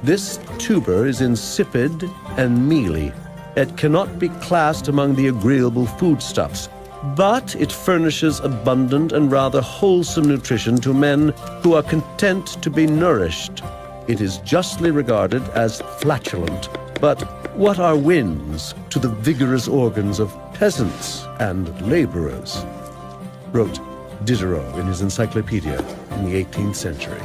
This tuber is insipid and mealy. It cannot be classed among the agreeable foodstuffs, but it furnishes abundant and rather wholesome nutrition to men who are content to be nourished. It is justly regarded as flatulent, but what are winds to the vigorous organs of peasants and laborers? Wrote Diderot in his encyclopedia in the 18th century.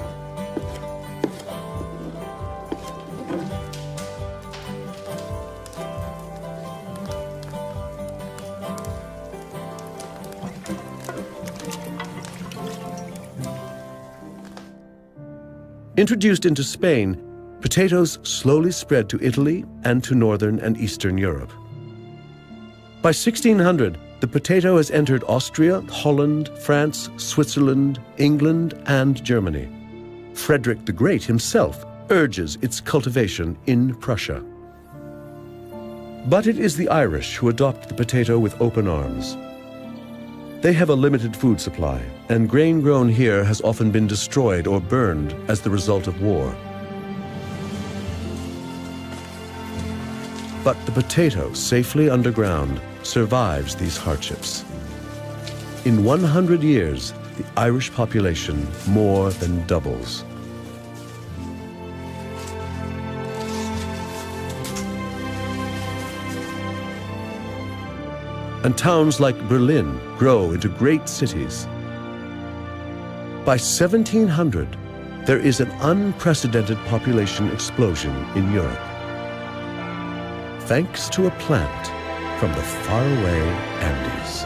Introduced into Spain, potatoes slowly spread to Italy and to northern and eastern Europe. By 1600, the potato has entered Austria, Holland, France, Switzerland, England, and Germany. Frederick the Great himself urges its cultivation in Prussia. But it is the Irish who adopt the potato with open arms. They have a limited food supply, and grain grown here has often been destroyed or burned as the result of war. But the potato, safely underground, survives these hardships. In 100 years, the Irish population more than doubles. And towns like Berlin grow into great cities. By 1700, there is an unprecedented population explosion in Europe, thanks to a plant from the faraway Andes.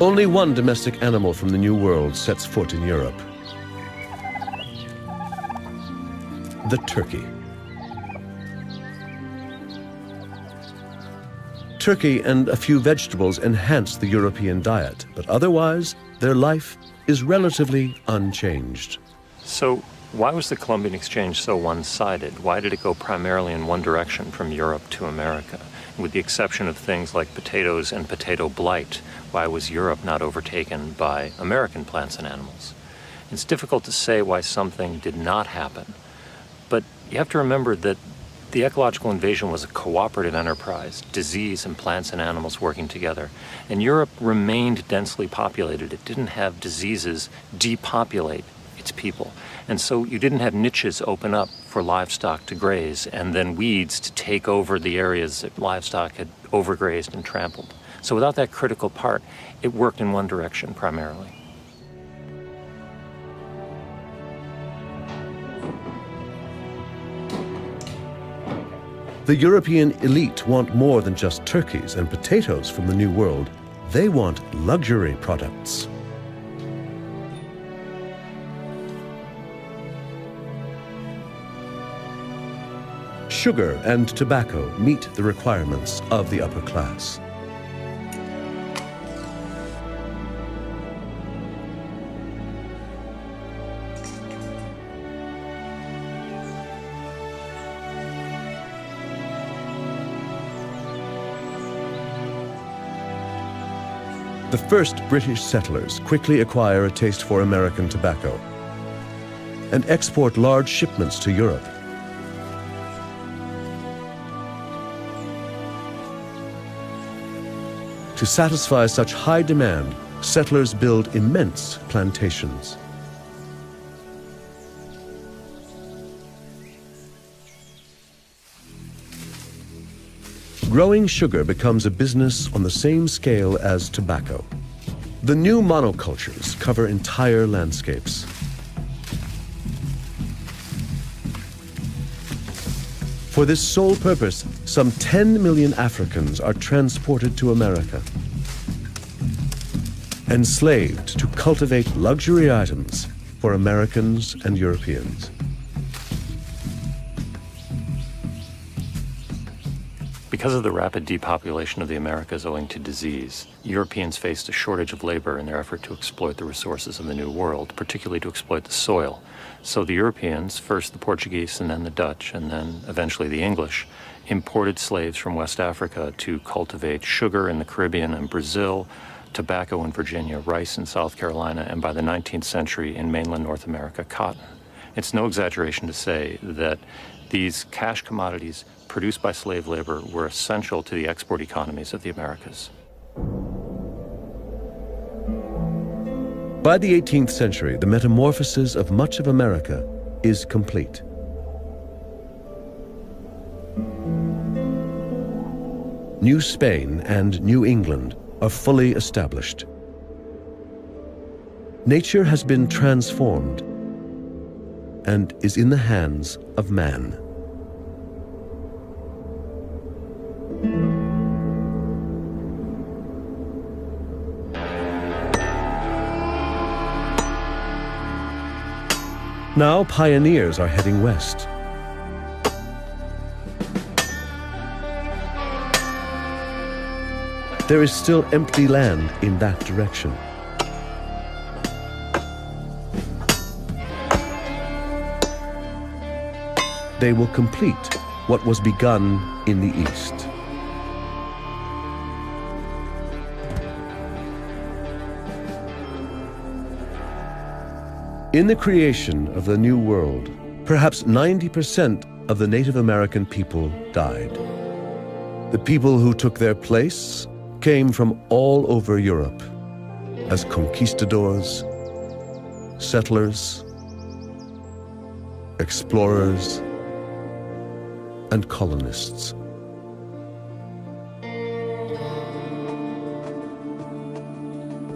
Only one domestic animal from the New World sets foot in Europe: the turkey. turkey and a few vegetables enhance the European diet, but otherwise, their life is relatively unchanged. So why was the Columbian Exchange so one-sided? Why did it go primarily in one direction from Europe to America? With the exception of things like potatoes and potato blight, why was Europe not overtaken by American plants and animals? It's difficult to say why something did not happen, but you have to remember that the ecological invasion was a cooperative enterprise, disease and plants and animals working together. And Europe remained densely populated. It didn't have diseases depopulate its people. And so you didn't have niches open up for livestock to graze and then weeds to take over the areas that livestock had overgrazed and trampled. So without that critical part, it worked in one direction primarily. The European elite want more than just turkeys and potatoes from the New World. They want luxury products. Sugar and tobacco meet the requirements of the upper class. The first British settlers quickly acquire a taste for American tobacco and export large shipments to Europe. To satisfy such high demand, settlers build immense plantations. Growing sugar becomes a business on the same scale as tobacco. The new monocultures cover entire landscapes. For this sole purpose, some 10 million Africans are transported to America, enslaved to cultivate luxury items for Americans and Europeans. Because of the rapid depopulation of the Americas owing to disease, Europeans faced a shortage of labor in their effort to exploit the resources of the New World, particularly to exploit the soil. So the Europeans, first the Portuguese and then the Dutch and then eventually the English, imported slaves from West Africa to cultivate sugar in the Caribbean and Brazil, tobacco in Virginia, rice in South Carolina, and by the 19th century in mainland North America, cotton. It's no exaggeration to say that these cash commodities produced by slave labor were essential to the export economies of the Americas. By the 18th century, the metamorphosis of much of America is complete. New Spain and New England are fully established. Nature has been transformed and is in the hands of man. Now pioneers are heading west. There is still empty land in that direction. They will complete what was begun in the east. In the creation of the New World, perhaps 90% of the Native American people died. The people who took their place came from all over Europe as conquistadors, settlers, explorers, and colonists.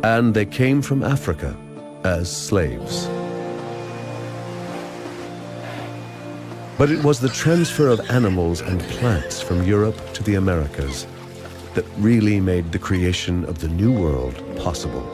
And they came from Africa as slaves. But it was the transfer of animals and plants from Europe to the Americas that really made the creation of the New World possible.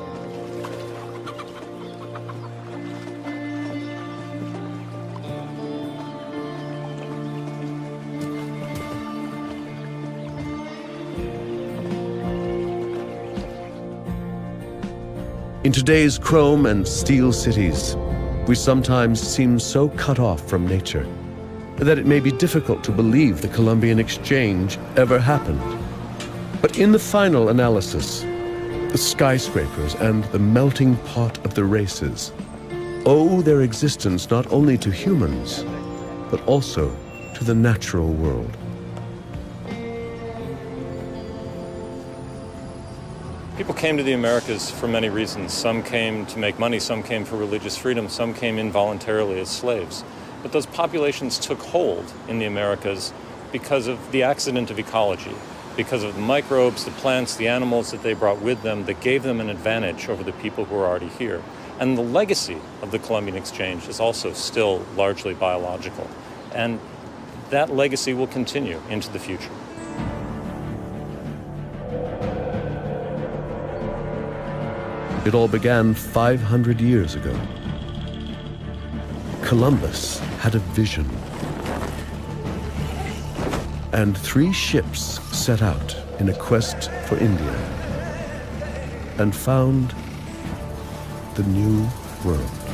In today's chrome and steel cities, we sometimes seem so cut off from nature that it may be difficult to believe the Columbian exchange ever happened. But in the final analysis, the skyscrapers and the melting pot of the races owe their existence not only to humans, but also to the natural world. People came to the Americas for many reasons. Some came to make money, some came for religious freedom, some came involuntarily as slaves. But those populations took hold in the Americas because of the accident of ecology, because of the microbes, the plants, the animals that they brought with them that gave them an advantage over the people who were already here. And the legacy of the Columbian Exchange is also still largely biological. And that legacy will continue into the future. It all began 500 years ago. Columbus had a vision. And 3 ships set out in a quest for India and found the New World.